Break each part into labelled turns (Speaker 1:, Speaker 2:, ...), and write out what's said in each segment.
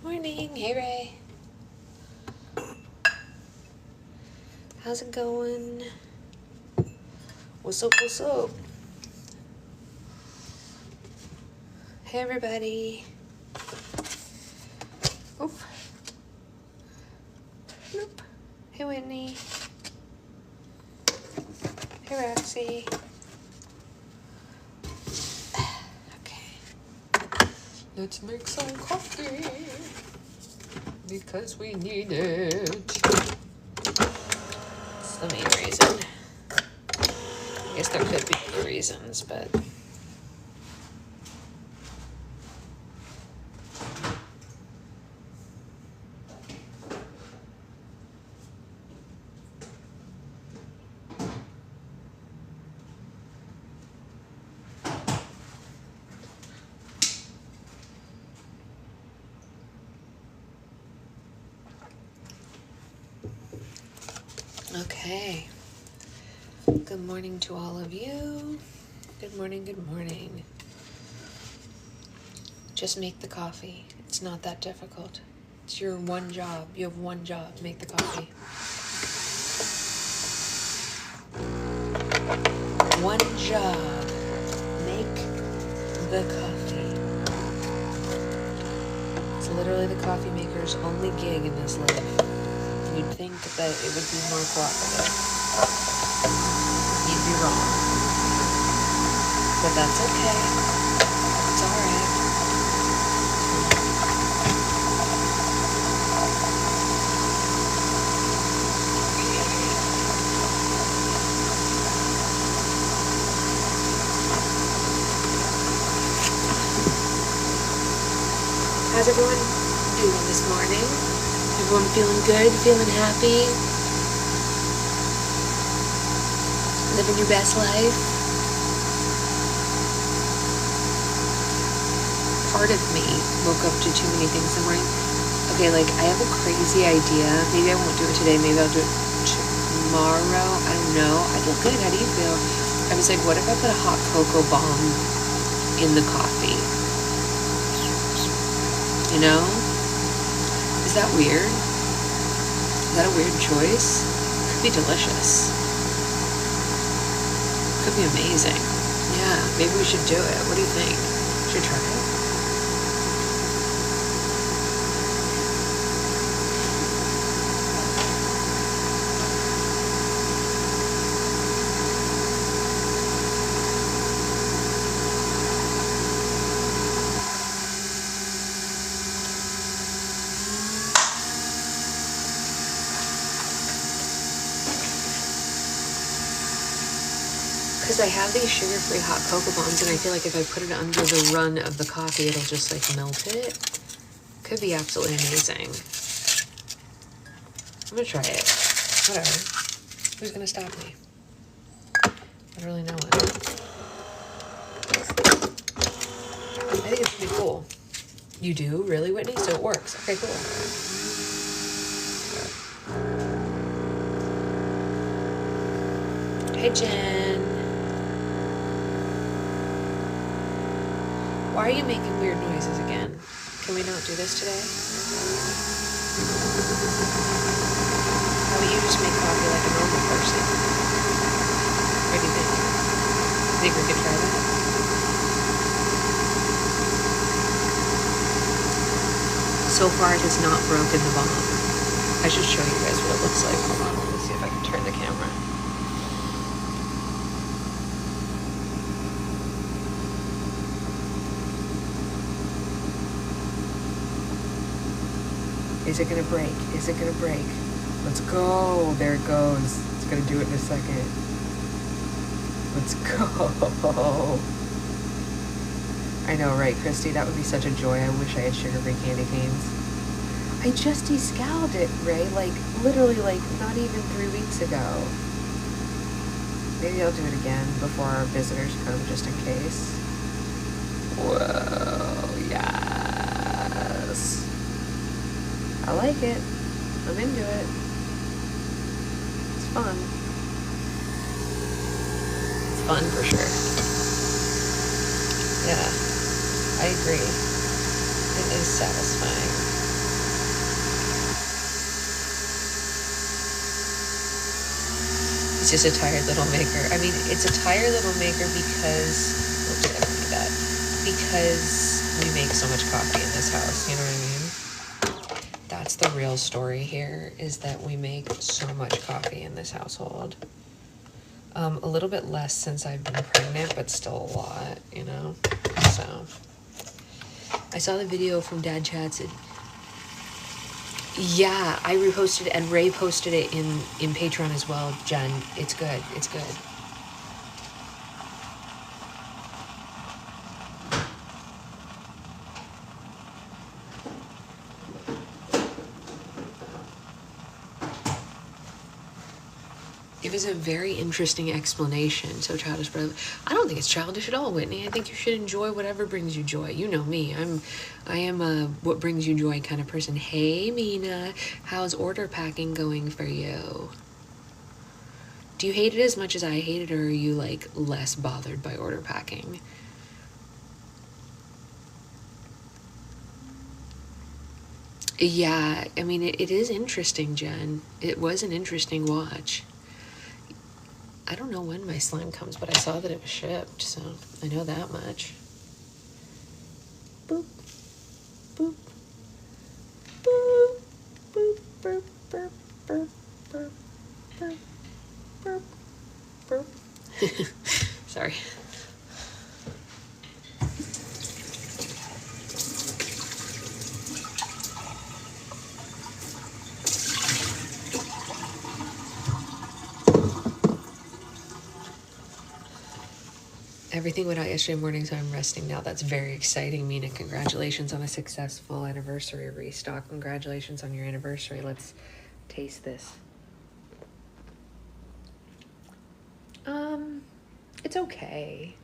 Speaker 1: Morning, hey Ray. How's it going? What's up, what's up? Hey everybody. Oop. Nope. Hey Whitney. Hey Roxy. Okay. Let's make some coffee. Because we need it. It's the main reason. I guess there could be other reasons, but... Okay. Good morning to all of you. Good morning, good morning. Just make the coffee. It's not that difficult. It's your one job. You have one job. Make the coffee. One job. Make the coffee. It's literally the coffee maker's only gig in this life. You'd think that it would be more cooperative. You'd be wrong. But that's okay. It's alright. How's everyone doing this morning? Everyone feeling good, feeling happy, living your best life. Part of me woke up to too many things in the morning. Okay, like I have a crazy idea. Maybe I won't do it today. Maybe I'll do it tomorrow. I don't know. I feel good. How do you feel? I was like, what if I put a hot cocoa bomb in the coffee? You know? Is that weird? Is that a weird choice? Could be delicious. Could be amazing. Yeah, maybe we should do it. What do you think? Should we try it? Because I have these sugar-free hot cocoa bombs, and I feel like if I put it under the run of the coffee, it'll just like melt it. Could be absolutely amazing. I'm gonna try it. Whatever. Who's gonna stop me? Literally no one. I think it's pretty cool. You do? Really, Whitney? So it works. Okay, cool. Hey, Jen. Why are you making weird noises again? Can we not do this today? How about you just make coffee like a normal person? What do you think? Think we could try that? So far it has not broken the bomb. I should show you guys what it looks like. Hold on, let me see if I can turn the camera. Is it gonna break? Is it gonna break? Let's go. There it goes. It's gonna do it in a second. Let's go. I know, right, Christy? That would be such a joy. I wish I had sugar-free candy canes. I just descowled it, Ray. Like, literally, like, not even 3 weeks ago. Maybe I'll do it again before our visitors come, just in case. Whoa, yes. I like it. I'm into it. It's fun. It's fun for sure. Yeah, I agree. It is satisfying. It's just a tired little maker. I mean, it's a tired little maker because, oops, I don't need that. Because we make so much coffee in this house, you know what I mean? That's the real story here, is that we make so much coffee in this household. A little bit less since I've been pregnant, but still a lot, you know? So, I saw the video from Dad Chats. Yeah, I reposted it, and Ray posted it in Patreon as well, Jen. It's good. It's good. It was a very interesting explanation. So childish, but I don't think it's childish at all, Whitney. I think you should enjoy whatever brings you joy. You know me. I am a what brings you joy kind of person. Hey, Mina, how's order packing going for you? Do you hate it as much as I hate it, or are you like less bothered by order packing? Yeah, I mean, it is interesting, Jen. It was an interesting watch. I don't know when my slime comes, but I saw that it was shipped, so I know that much. Boop, boop, boop, boop, boop, boop, boop, boop, boop, boop, boop. Sorry. Everything went out yesterday morning, so I'm resting now. That's very exciting, Mina. Congratulations on a successful anniversary restock. Congratulations on your anniversary. Let's taste this. It's okay.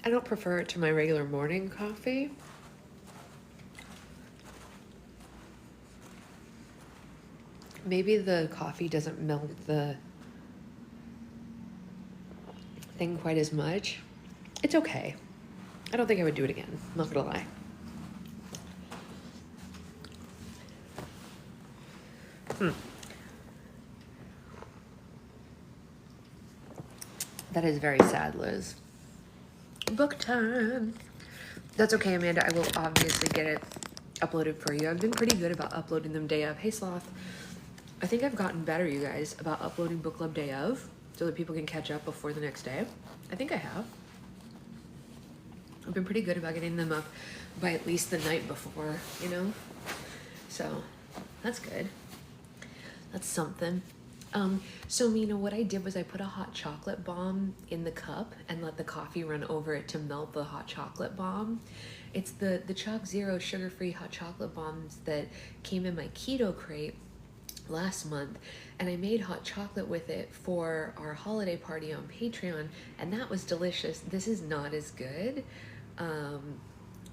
Speaker 1: I don't prefer it to my regular morning coffee. Maybe the coffee doesn't melt the thing quite as much. It's okay. I don't think I would do it again. I'm not gonna lie. That is very sad, Liz. Book time. That's okay, Amanda. I will obviously get it uploaded for you. I've been pretty good about uploading them day of. Hey, Sloth. I think I've gotten better, you guys, about uploading book club day of so that people can catch up before the next day. I think I have. I've been pretty good about getting them up by at least the night before, you know? So that's good. That's something. So Mina, what I did was I put a hot chocolate bomb in the cup and let the coffee run over it to melt the hot chocolate bomb. It's the Chalk Zero sugar-free hot chocolate bombs that came in my keto crate last month, and I made hot chocolate with it for our holiday party on Patreon, and that was delicious. This is not as good.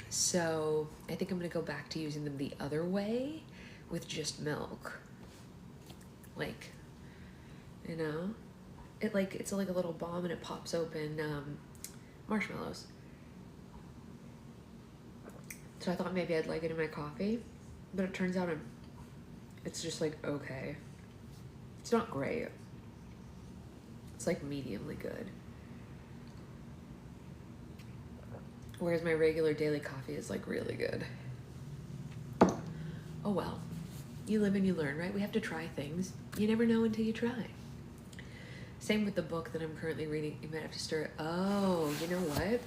Speaker 1: So I think I'm gonna go back to using them the other way with just milk. Like, you know, it's like a little bomb and it pops open marshmallows. So I thought maybe I'd like it in my coffee, but it turns out it's just like okay. It's not great. It's like mediumly good. Whereas my regular daily coffee is like really good. Oh well, you live and you learn, right? We have to try things. You never know until you try. Same with the book that I'm currently reading. You might have to stir it. Oh, you know what?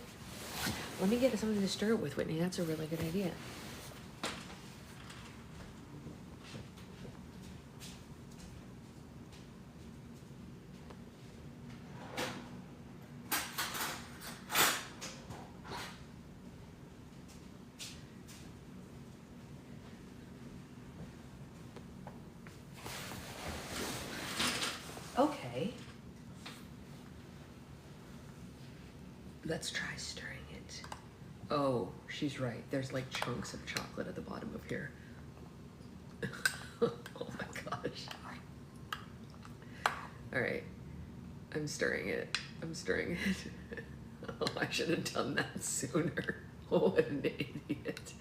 Speaker 1: Let me get something to stir it with, Whitney. That's a really good idea. Let's try stirring it. Oh, she's right. There's like chunks of chocolate at the bottom of here. Oh my gosh. All right. I'm stirring it. Oh, I should have done that sooner. Oh, what an idiot.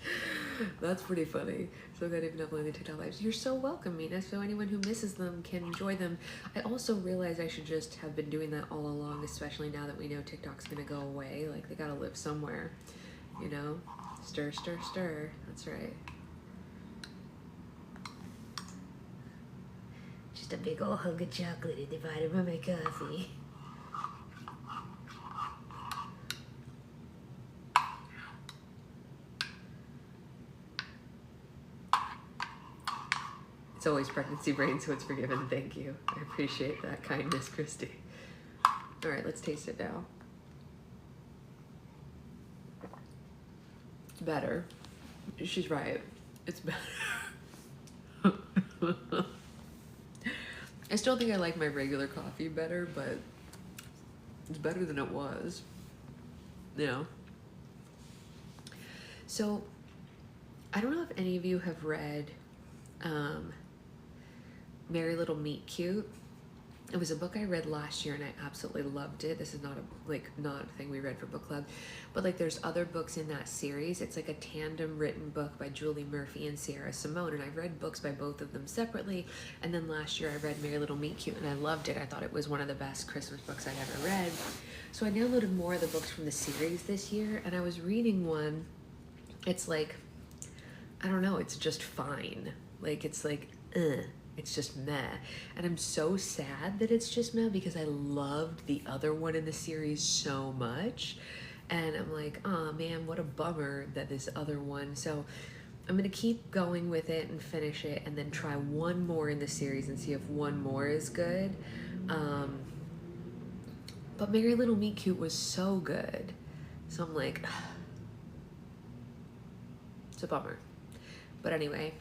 Speaker 1: That's pretty funny. So good even uploading the TikTok lives. You're so welcome, Mina. So anyone who misses them can enjoy them. I also realize I should just have been doing that all along, especially now that we know TikTok's gonna go away. Like, they gotta live somewhere, you know? Stir, stir, stir. That's right. Just a big old hunk of chocolate at the bottom of my coffee. It's always pregnancy brain, so it's forgiven. Thank you. I appreciate that kindness, Christy. All right, let's taste it now. It's better. She's right. It's better. I still think I like my regular coffee better, but it's better than it was. You know? So, I don't know if any of you have read Merry Little Meet Cute. It was a book I read last year and I absolutely loved it. This is not a thing we read for book club, but like there's other books in that series. It's like a tandem written book by Julie Murphy and Sierra Simone, and I've read books by both of them separately. And then last year I read Merry Little Meet Cute and I loved it. I thought it was one of the best Christmas books I'd ever read. So I downloaded more of the books from the series this year, and I was reading one. It's like, I don't know, it's just fine. Like, it's like, it's just meh. And I'm so sad that it's just meh because I loved the other one in the series so much. And I'm like, oh man, what a bummer that this other one. So I'm gonna keep going with it and finish it and then try one more in the series and see if one more is good. But Merry Little Meet Cute was so good. So I'm like, it's a bummer. But anyway,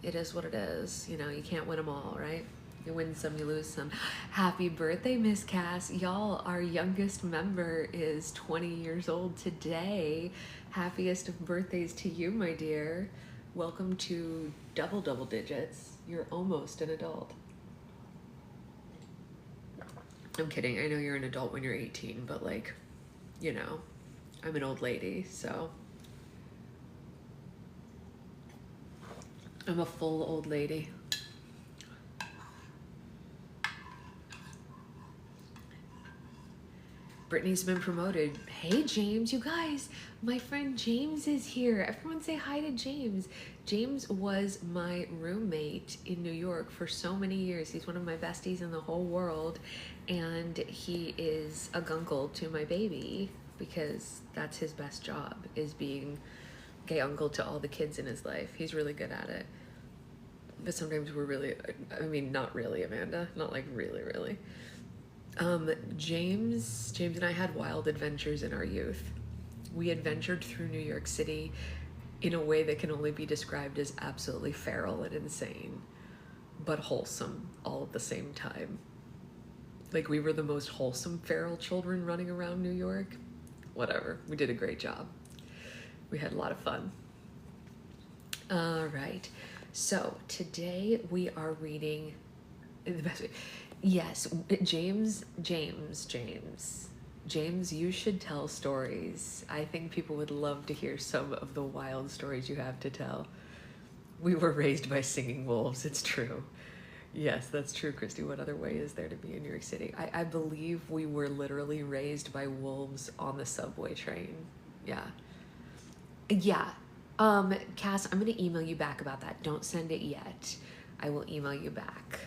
Speaker 1: it is what it is. You know, you can't win them all, right? You win some, you lose some. Happy birthday, Miss Cass. Y'all, our youngest member is 20 years old today. Happiest of birthdays to you, my dear. Welcome to double digits. You're almost an adult. I'm kidding. I know you're an adult when you're 18, but like, you know, I'm an old lady, so. I'm a full old lady. Brittany's been promoted. Hey, James, you guys, my friend James is here. Everyone say hi to James. James was my roommate in New York for so many years. He's one of my besties in the whole world, and he is a gunkle to my baby because that's his best job, is being gay uncle to all the kids in his life. He's really good at it. But sometimes we're really, I mean, not really, Amanda, not like really. James and I had wild adventures in our youth. We adventured through New York City in a way that can only be described as absolutely feral and insane, but wholesome all at the same time. Like, we were the most wholesome feral children running around New York. Whatever, we did a great job. We had a lot of fun. All right. So today we are reading the best way. Yes, James, you should tell stories. I think people would love to hear some of the wild stories you have to tell. We were raised by singing wolves. It's true. Yes, that's true, Christy. What other way is there to be in New York City? I believe we were literally raised by wolves on the subway train. Yeah. Cass, I'm gonna email you back about that. Don't send it yet. I will email you back.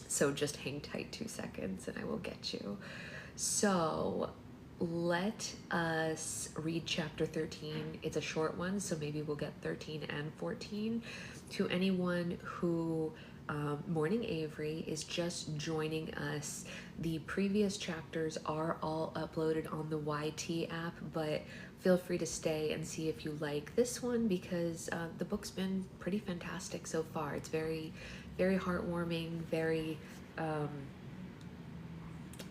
Speaker 1: So just hang tight 2 seconds and I will get you. So let us read chapter 13. It's a short one, so maybe we'll get 13 and 14. To anyone who, Morning Avery, is just joining us, the previous chapters are all uploaded on the YT app, but feel free to stay and see if you like this one because the book's been pretty fantastic so far. It's very, very heartwarming, very,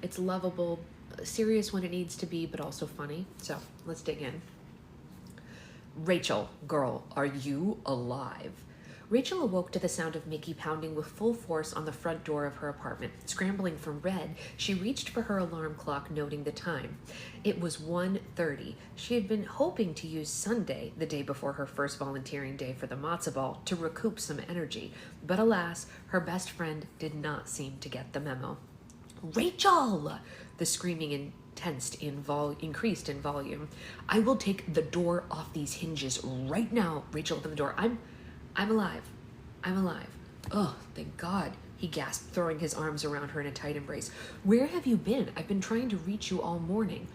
Speaker 1: it's lovable.
Speaker 2: serious when it needs to be, but also funny. So let's dig in. Rachel, girl, are you alive? Rachel awoke to the sound of Mickey pounding with full force on the front door of her apartment. Scrambling from bed, she reached for her alarm clock, noting the time. It was 1:30. She had been hoping to use Sunday, the day before her first volunteering day for the Matzah ball, to recoup some energy. But alas, her best friend did not seem to get the memo. Rachel! The screaming increased in volume. I will take the door off these hinges right now. Rachel opened the door. I'm alive. I'm alive. Oh, thank God, he gasped, throwing his arms around her in a tight embrace. Where have you been? I've been trying to reach you all morning.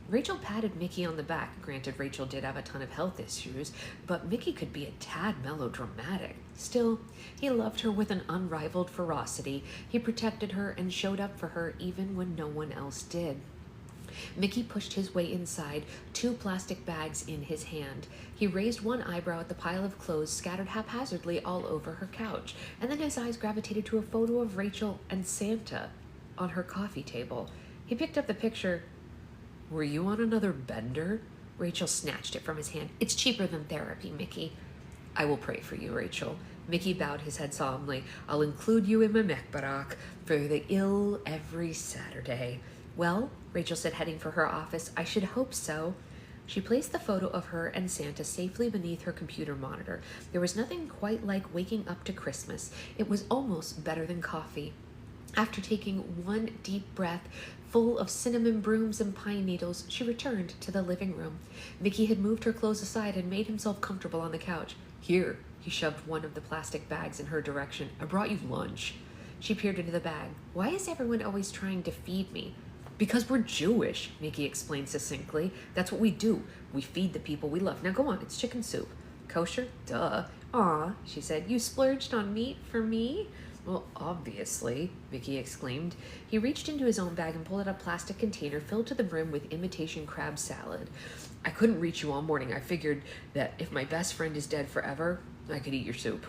Speaker 2: Rachel patted Mickey on the back. Granted, Rachel did have a ton of health issues, but Mickey could be a tad melodramatic. Still, he loved her with an unrivaled ferocity. He protected her and showed up for her even when no one else did. Mickey pushed his way inside, 2 plastic bags in his hand. He raised one eyebrow at the pile of clothes scattered haphazardly all over her couch, and then his eyes gravitated to a photo of Rachel and Santa on her coffee table. He picked up the picture. Were you on another bender? Rachel snatched it from his hand. It's cheaper than therapy, Mickey. I will pray for you, Rachel. Mickey bowed his head solemnly. I'll include you in my mekbarak for the ill every Saturday. Well, Rachel said, heading for her office, I should hope so. She placed the photo of her and Santa safely beneath her computer monitor. There was nothing quite like waking up to Christmas. It was almost better than coffee. After taking one deep breath, full of cinnamon brooms and pine needles, she returned to the living room. Mickey had moved her clothes aside and made himself comfortable on the couch. Here, he shoved one of the plastic bags in her direction. I brought you lunch. She peered into the bag. Why is everyone always trying to feed me? Because we're Jewish, Mickey explained succinctly. That's what we do. We feed the people we love. Now go on, it's chicken soup. Kosher? Duh. Aw, she said, you splurged on meat for me? Well, obviously, Mickey exclaimed. He reached into his own bag and pulled out a plastic container filled to the brim with imitation crab salad. I couldn't reach you all morning. I figured that if my best friend is dead forever, I could eat your soup.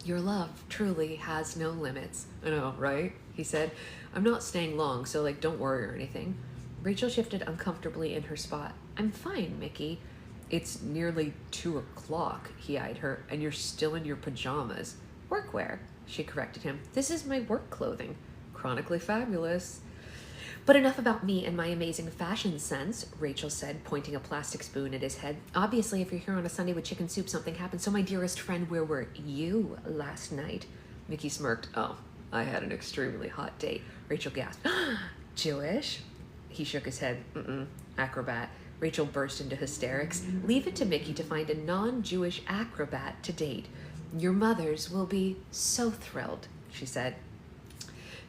Speaker 2: Your love truly has no limits. I know, right? He said. I'm not staying long, so don't worry or anything. Rachel shifted uncomfortably in her spot. I'm fine, Mickey. It's nearly 2 o'clock, he eyed her, and you're still in your pajamas. Workwear, she corrected him. This is my work clothing. Chronically fabulous. But enough about me and my amazing fashion sense, Rachel said, pointing a plastic spoon at his head. Obviously, if you're here on a Sunday with chicken soup, something happened. So my dearest friend, where were you last night? Mickey smirked. Oh, I had an extremely hot date. Rachel gasped. Jewish? He shook his head. Acrobat. Rachel burst into hysterics. Leave it to Mickey to find a non-Jewish acrobat to date. Your mothers will be so thrilled, she said.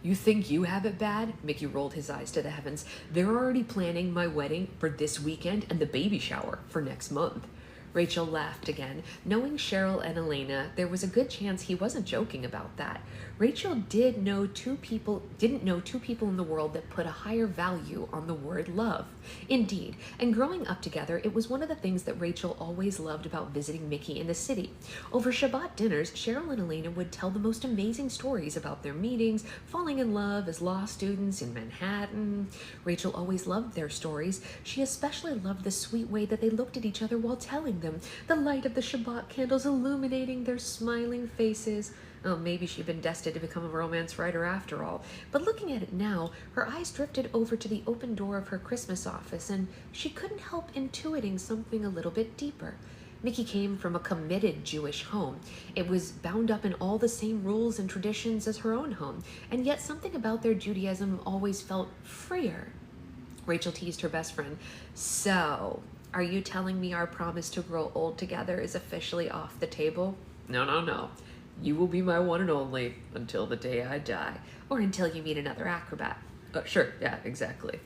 Speaker 2: You think you have it bad? Mickey rolled his eyes to the heavens. They're already planning my wedding for this weekend and the baby shower for next month. Rachel laughed again. Knowing Cheryl and Elena, there was a good chance he wasn't joking about that. Rachel didn't know two people in the world that put a higher value on the word love. Indeed, and growing up together, it was one of the things that Rachel always loved about visiting Mickey in the city. Over Shabbat dinners, Cheryl and Elena would tell the most amazing stories about their meetings, falling in love as law students in Manhattan. Rachel always loved their stories. She especially loved the sweet way that they looked at each other while telling them, the light of the Shabbat candles illuminating their smiling faces. Oh, maybe she'd been destined to become a romance writer after all. But looking at it now, her eyes drifted over to the open door of her Christmas office, and she couldn't help intuiting something a little bit deeper. Mickey came from a committed Jewish home. It was bound up in all the same rules and traditions as her own home, and yet something about their Judaism always felt freer. Rachel teased her best friend. So, are you telling me our promise to grow old together is officially off the table? No. You will be my one and only until the day I die. Or until you meet another acrobat. Sure, yeah, exactly.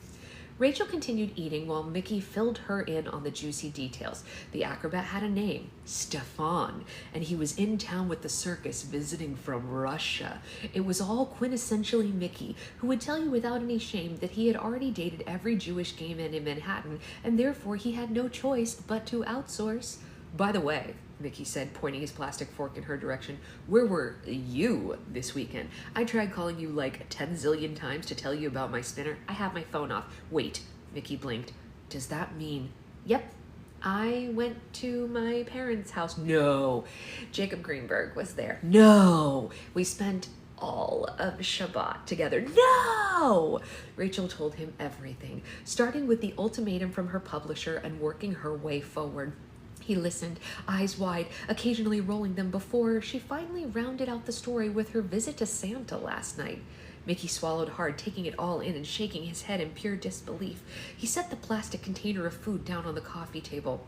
Speaker 2: Rachel continued eating while Mickey filled her in on the juicy details. The acrobat had a name, Stefan, and he was in town with the circus visiting from Russia. It was all quintessentially Mickey, who would tell you without any shame that he had already dated every Jewish gay man in Manhattan, and therefore he had no choice but to outsource. By the way, Mickey said, pointing his plastic fork in her direction, where were you this weekend? I tried calling you like 10 zillion times to tell you about my spinner. I have my phone off. Wait, Mickey blinked. Does that mean... Yep, I went to my parents' house. No. Jacob Greenberg was there. No. We spent all of Shabbat together. No! Rachel told him everything, starting with the ultimatum from her publisher and working her way forward. He listened, eyes wide, occasionally rolling them before she finally rounded out the story with her visit to Santa last night. Mickey swallowed hard, taking it all in and shaking his head in pure disbelief. He set the plastic container of food down on the coffee table.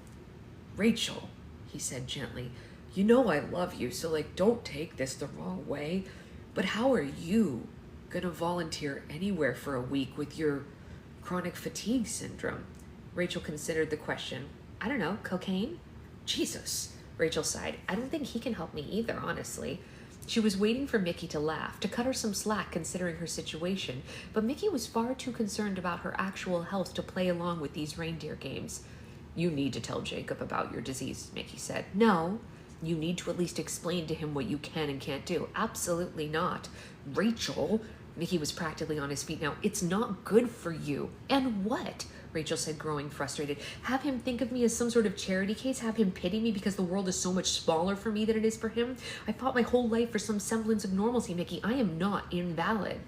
Speaker 2: Rachel, he said gently, you know I love you, so don't take this the wrong way, but how are you gonna volunteer anywhere for a week with your chronic fatigue syndrome? Rachel considered the question. I don't know, cocaine? Jesus, Rachel sighed. I don't think he can help me either, honestly. She was waiting for Mickey to laugh, to cut her some slack considering her situation, but Mickey was far too concerned about her actual health to play along with these reindeer games. You need to tell Jacob about your disease, Mickey said. No, you need to at least explain to him what you can and can't do. Absolutely not. Rachel, Mickey was practically on his feet now. It's not good for you. And what? Rachel said, growing frustrated. Have him think of me as some sort of charity case? Have him pity me because the world is so much smaller for me than it is for him? I fought my whole life for some semblance of normalcy, Mickey. I am not invalid.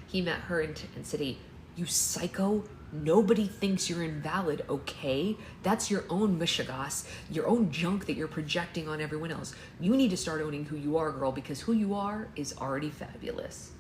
Speaker 2: He met her intensity. You psycho. Nobody thinks you're invalid, okay? That's your own mishigas, your own junk that you're projecting on everyone else. You need to start owning who you are, girl, because who you are is already fabulous.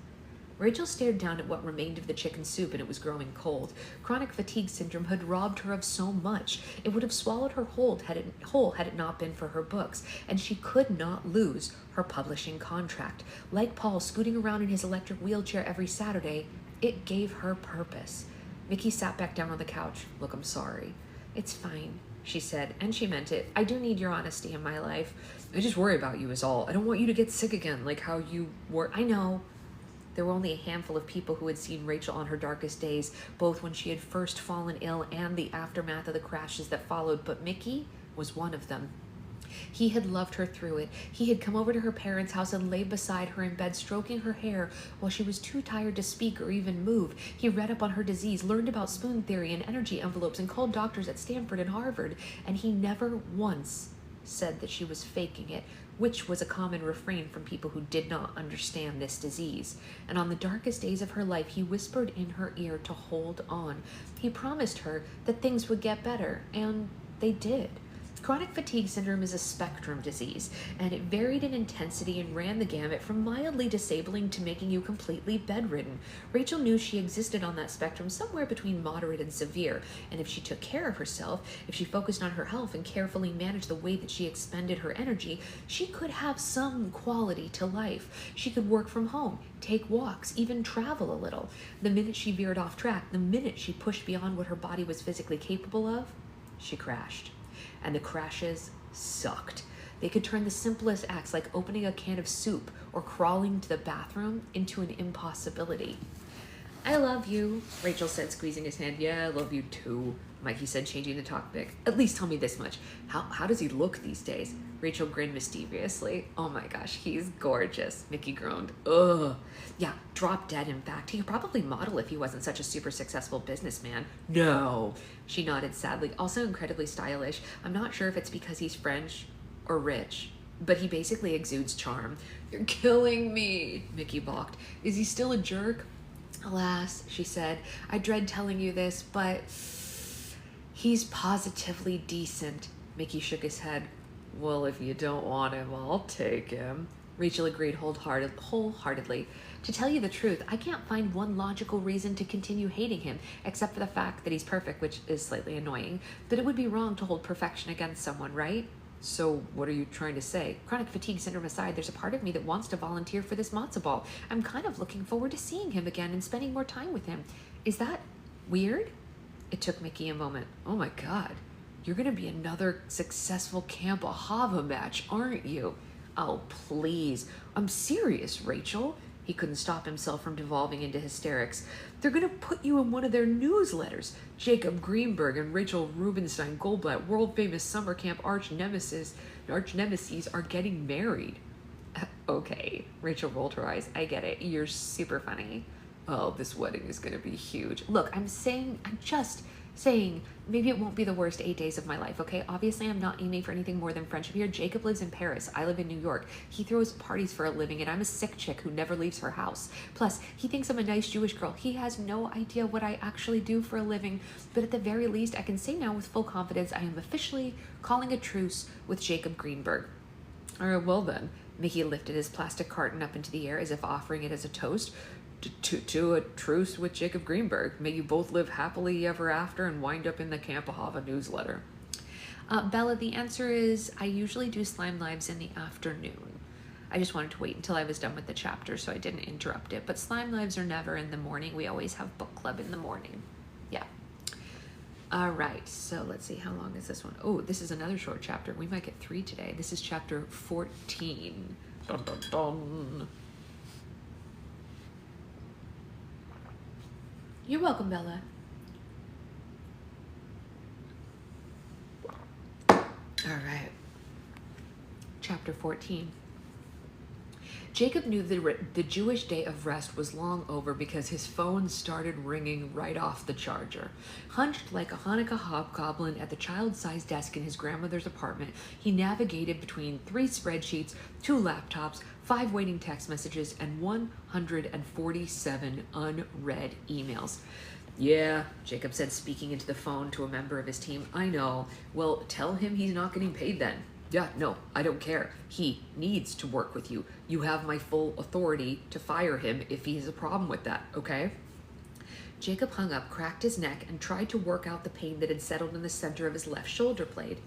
Speaker 2: Rachel stared down at what remained of the chicken soup, and it was growing cold. Chronic fatigue syndrome had robbed her of so much. It would have swallowed her whole had it not been for her books, and she could not lose her publishing contract. Like Paul scooting around in his electric wheelchair every Saturday, it gave her purpose. Mickey sat back down on the couch. Look, I'm sorry. It's fine, she said, and she meant it. I do need your honesty in my life. I just worry about you is all. I don't want you to get sick again, like how you were. I know. There were only a handful of people who had seen Rachel on her darkest days, both when she had first fallen ill and the aftermath of the crashes that followed, but Mickey was one of them. He had loved her through it. He had come over to her parents' house and lay beside her in bed, stroking her hair while she was too tired to speak or even move. He read up on her disease, learned about spoon theory and energy envelopes, and called doctors at Stanford and Harvard, and he never once said that she was faking it, which was a common refrain from people who did not understand this disease. And on the darkest days of her life, he whispered in her ear to hold on. He promised her that things would get better, and they did. Chronic fatigue syndrome is a spectrum disease, and it varied in intensity and ran the gamut from mildly disabling to making you completely bedridden. Rachel knew she existed on that spectrum somewhere between moderate and severe, and if she took care of herself, if she focused on her health and carefully managed the way that she expended her energy, she could have some quality to life. She could work from home, take walks, even travel a little. The minute she veered off track, the minute she pushed beyond what her body was physically capable of, she crashed. And the crashes sucked. They could turn the simplest acts like opening a can of soup or crawling to the bathroom into an impossibility. I love you, Rachel said, squeezing his hand. Yeah, I love you too, Mikey said, changing the topic. At least tell me this much. How does he look these days? Rachel grinned mischievously. Oh my gosh, he's gorgeous, Mickey groaned. Ugh. Yeah, drop dead, in fact. He could probably model if he wasn't such a super successful businessman. No, she nodded sadly. Also incredibly stylish. I'm not sure if it's because he's French or rich, but he basically exudes charm. You're killing me, Mickey balked. Is he still a jerk? Alas, she said, I dread telling you this, but he's positively decent. Mickey shook his head. Well, if you don't want him, I'll take him. Rachel agreed wholeheartedly. To tell you the truth, I can't find one logical reason to continue hating him, except for the fact that he's perfect, which is slightly annoying. But it would be wrong to hold perfection against someone, right? So what are you trying to say? Chronic fatigue syndrome aside, there's a part of me that wants to volunteer for this matzo ball. I'm kind of looking forward to seeing him again and spending more time with him. Is that weird? It took Mickey a moment. Oh my God, you're going to be another successful Camp Ahava match, aren't you? Oh, please. I'm serious, Rachel. He couldn't stop himself from devolving into hysterics. They're going to put you in one of their newsletters. Jacob Greenberg and Rachel Rubenstein Goldblatt, world-famous summer camp arch nemesis are getting married. Okay, Rachel rolled her eyes. I get it. You're super funny. Oh, this wedding is going to be huge. Look, I'm just saying, maybe it won't be the worst 8 days of my life, okay? Obviously, I'm not aiming for anything more than friendship here. Jacob lives in Paris. I live in New York. He throws parties for a living, and I'm a sick chick who never leaves her house. Plus, he thinks I'm a nice Jewish girl. He has no idea what I actually do for a living, but at the very least, I can say now with full confidence, I am officially calling a truce with Jacob Greenberg. All right, well then. Mickey lifted his plastic carton up into the air as if offering it as a toast. To a truce with Jacob Greenberg. May you both live happily ever after and wind up in the Camp Ahava newsletter. Bella, the answer is I usually do slime lives in the afternoon. I just wanted to wait until I was done with the chapter so I didn't interrupt it. But slime lives are never in the morning. We always have book club in the morning. Yeah. All right, so let's see. How long is this one? Oh, this is another short chapter. We might get 3 today. This is chapter 14. Dun, dun, dun. You're welcome, Bella. All right. Chapter 14. Jacob knew the Jewish day of rest was long over because his phone started ringing right off the charger. Hunched like a Hanukkah hobgoblin at the child-sized desk in his grandmother's apartment, he navigated between 3 spreadsheets, 2 laptops, 5 waiting text messages, and 147 unread emails. Yeah, Jacob said, speaking into the phone to a member of his team. I know. Well, tell him he's not getting paid then. Yeah, no, I don't care. He needs to work with you. You have my full authority to fire him if he has a problem with that, okay? Jacob hung up, cracked his neck, and tried to work out the pain that had settled in the center of his left shoulder blade.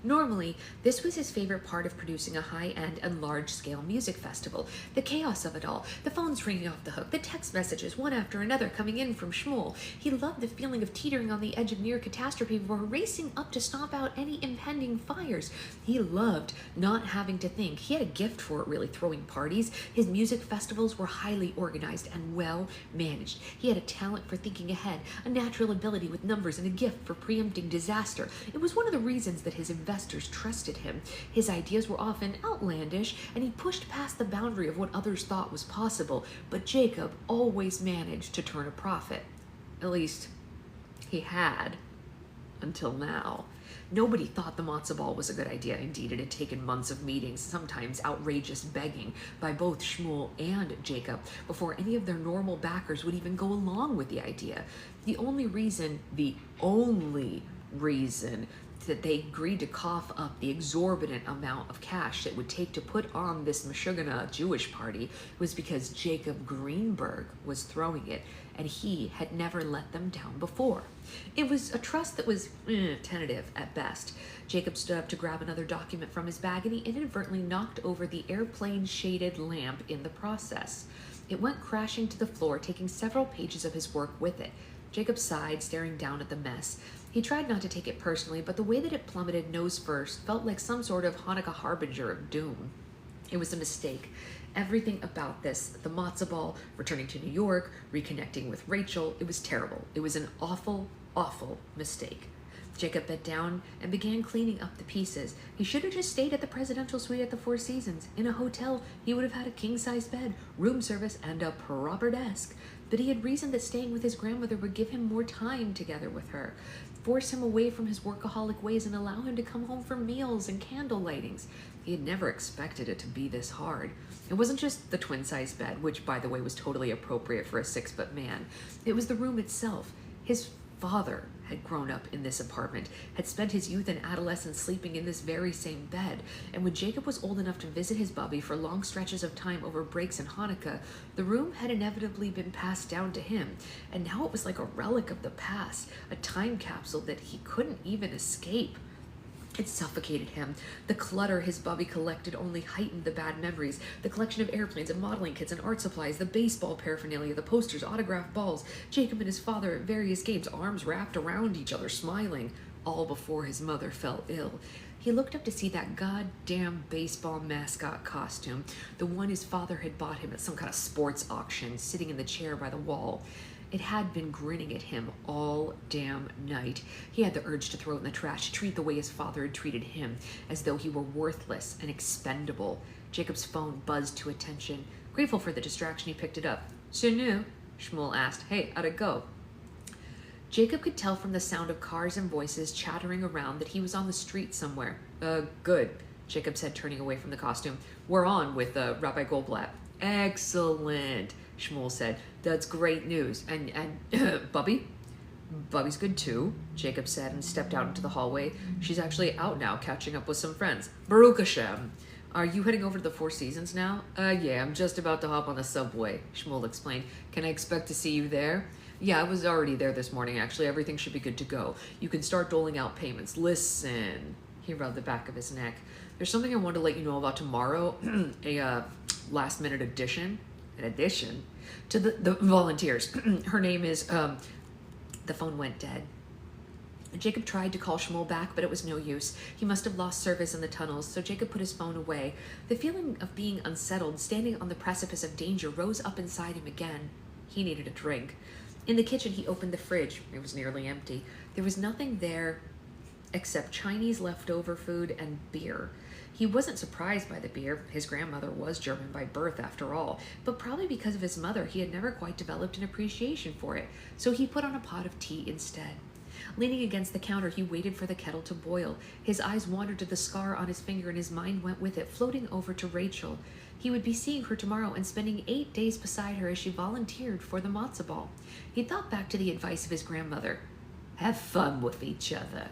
Speaker 2: Normally, this was his favorite part of producing a high-end and large-scale music festival. The chaos of it all, the phones ringing off the hook, the text messages one after another coming in from Shmuel. He loved the feeling of teetering on the edge of near catastrophe before racing up to stomp out any impending fires. He loved not having to think. He had a gift for it, really, throwing parties. His music festivals were highly organized and well managed. He had a talent for thinking ahead, a natural ability with numbers, and a gift for preempting disaster. It was one of the reasons that his investors trusted him. His ideas were often outlandish, and he pushed past the boundary of what others thought was possible, but Jacob always managed to turn a profit. At least, he had, until now. Nobody thought the matzo ball was a good idea. Indeed, it had taken months of meetings, sometimes outrageous begging, by both Shmuel and Jacob before any of their normal backers would even go along with the idea. The only reason that they agreed to cough up the exorbitant amount of cash that it would take to put on this Meshuggah Jewish party was because Jacob Greenberg was throwing it, and he had never let them down before. It was a trust that was tentative at best. Jacob stood up to grab another document from his bag, and he inadvertently knocked over the airplane-shaded lamp in the process. It went crashing to the floor, taking several pages of his work with it. Jacob sighed, staring down at the mess. He tried not to take it personally, but the way that it plummeted nose first felt like some sort of Hanukkah harbinger of doom. It was a mistake. Everything about this, the matzo ball, returning to New York, reconnecting with Rachel, it was terrible. It was an awful, awful mistake. Jacob bent down and began cleaning up the pieces. He should have just stayed at the presidential suite at the Four Seasons. In a hotel, he would have had a king-size bed, room service, and a proper desk. But he had reasoned that staying with his grandmother would give him more time together with her, force him away from his workaholic ways, and allow him to come home for meals and candle lightings. He had never expected it to be this hard. It wasn't just the twin-size bed, which, by the way, was totally appropriate for a 6-foot man. It was the room itself. His father had grown up in this apartment, had spent his youth and adolescence sleeping in this very same bed, and when Jacob was old enough to visit his bubby for long stretches of time over breaks in Hanukkah, the room had inevitably been passed down to him, and now it was like a relic of the past, a time capsule that he couldn't even escape. It suffocated him. The clutter his bubby collected only heightened the bad memories. The collection of airplanes and modeling kits and art supplies, the baseball paraphernalia, the posters, autographed balls, Jacob and his father at various games, arms wrapped around each other, smiling. all before his mother fell ill. He looked up to see that goddamn baseball mascot costume, the one his father had bought him at some kind of sports auction, sitting in the chair by the wall. It had been grinning at him all damn night. He had the urge to throw it in the trash, to treat the way his father had treated him, as though he were worthless and expendable. Jacob's phone buzzed to attention. Grateful for the distraction, he picked it up. "So new?" Shmuel asked. "Hey, how'd it go?" Jacob could tell from the sound of cars and voices chattering around that he was on the street somewhere. Good," Jacob said, turning away from the costume. "We're on with Rabbi Goldblatt." "Excellent," Shmuel said. "That's great news. And Bubby?" "Bubby's good too," Jacob said and stepped out into the hallway. "She's actually out now, catching up with some friends. Baruch Hashem. Are you heading over to the Four Seasons now?" Yeah, I'm just about to hop on the subway," Shmuel explained. "Can I expect to see you there?" "Yeah, I was already there this morning, actually. Everything should be good to go. You can start doling out payments. Listen," he rubbed the back of his neck. "There's something I want to let you know about tomorrow. A last-minute addition to the volunteers. Her name is..." The phone went dead. Jacob tried to call Shmuel back, but it was no use. He must have lost service in the tunnels, so Jacob put his phone away. The feeling of being unsettled, standing on the precipice of danger, rose up inside him again. He needed a drink. In the kitchen, he opened the fridge. It was nearly empty. There was nothing there except Chinese leftover food and beer. He wasn't surprised by the beer. His grandmother was German by birth, after all, but probably because of his mother, he had never quite developed an appreciation for it, so he put on a pot of tea instead. Leaning against the counter, he waited for the kettle to boil. His eyes wandered to the scar on his finger, and his mind went with it, floating over to Rachel. He would be seeing her tomorrow and spending 8 days beside her as she volunteered for the Matzah ball. He thought back to the advice of his grandmother. Have fun with each other.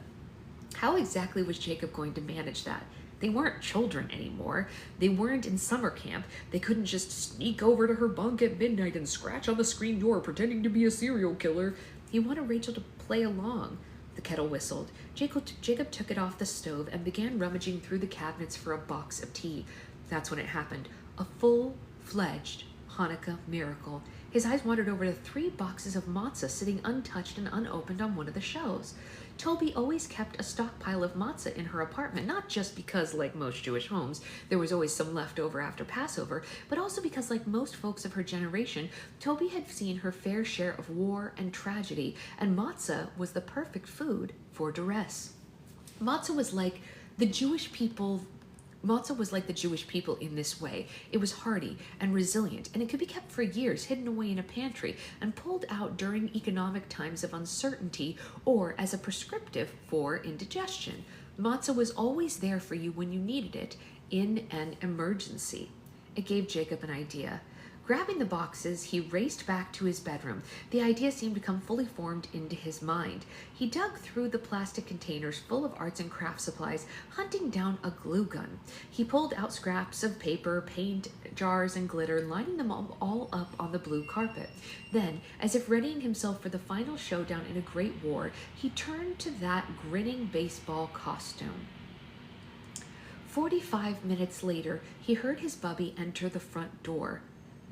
Speaker 2: How exactly was Jacob going to manage that? They weren't children anymore. They weren't in summer camp. They couldn't just sneak over to her bunk at midnight and scratch on the screen door pretending to be a serial killer. He wanted Rachel to play along. The kettle whistled. Jacob took it off the stove and began rummaging through the cabinets for a box of tea. That's when it happened. A full-fledged Hanukkah miracle. His eyes wandered over to 3 boxes of matzah sitting untouched and unopened on one of the shelves. Toby always kept a stockpile of matzah in her apartment, not just because, like most Jewish homes, there was always some left over after Passover, but also because, like most folks of her generation, Toby had seen her fair share of war and tragedy, and matzah was the perfect food for duress. Matzah was like the Jewish people in this way. It was hardy and resilient, and it could be kept for years, hidden away in a pantry, and pulled out during economic times of uncertainty or as a prescriptive for indigestion. Matzah was always there for you when you needed it in an emergency. It gave Jacob an idea. Grabbing the boxes, he raced back to his bedroom. The idea seemed to come fully formed into his mind. He dug through the plastic containers full of arts and crafts supplies, hunting down a glue gun. He pulled out scraps of paper, paint, jars, and glitter, lining them all up on the blue carpet. Then, as if readying himself for the final showdown in a great war, he turned to that grinning baseball costume. 45 minutes later, he heard his bubby enter the front door.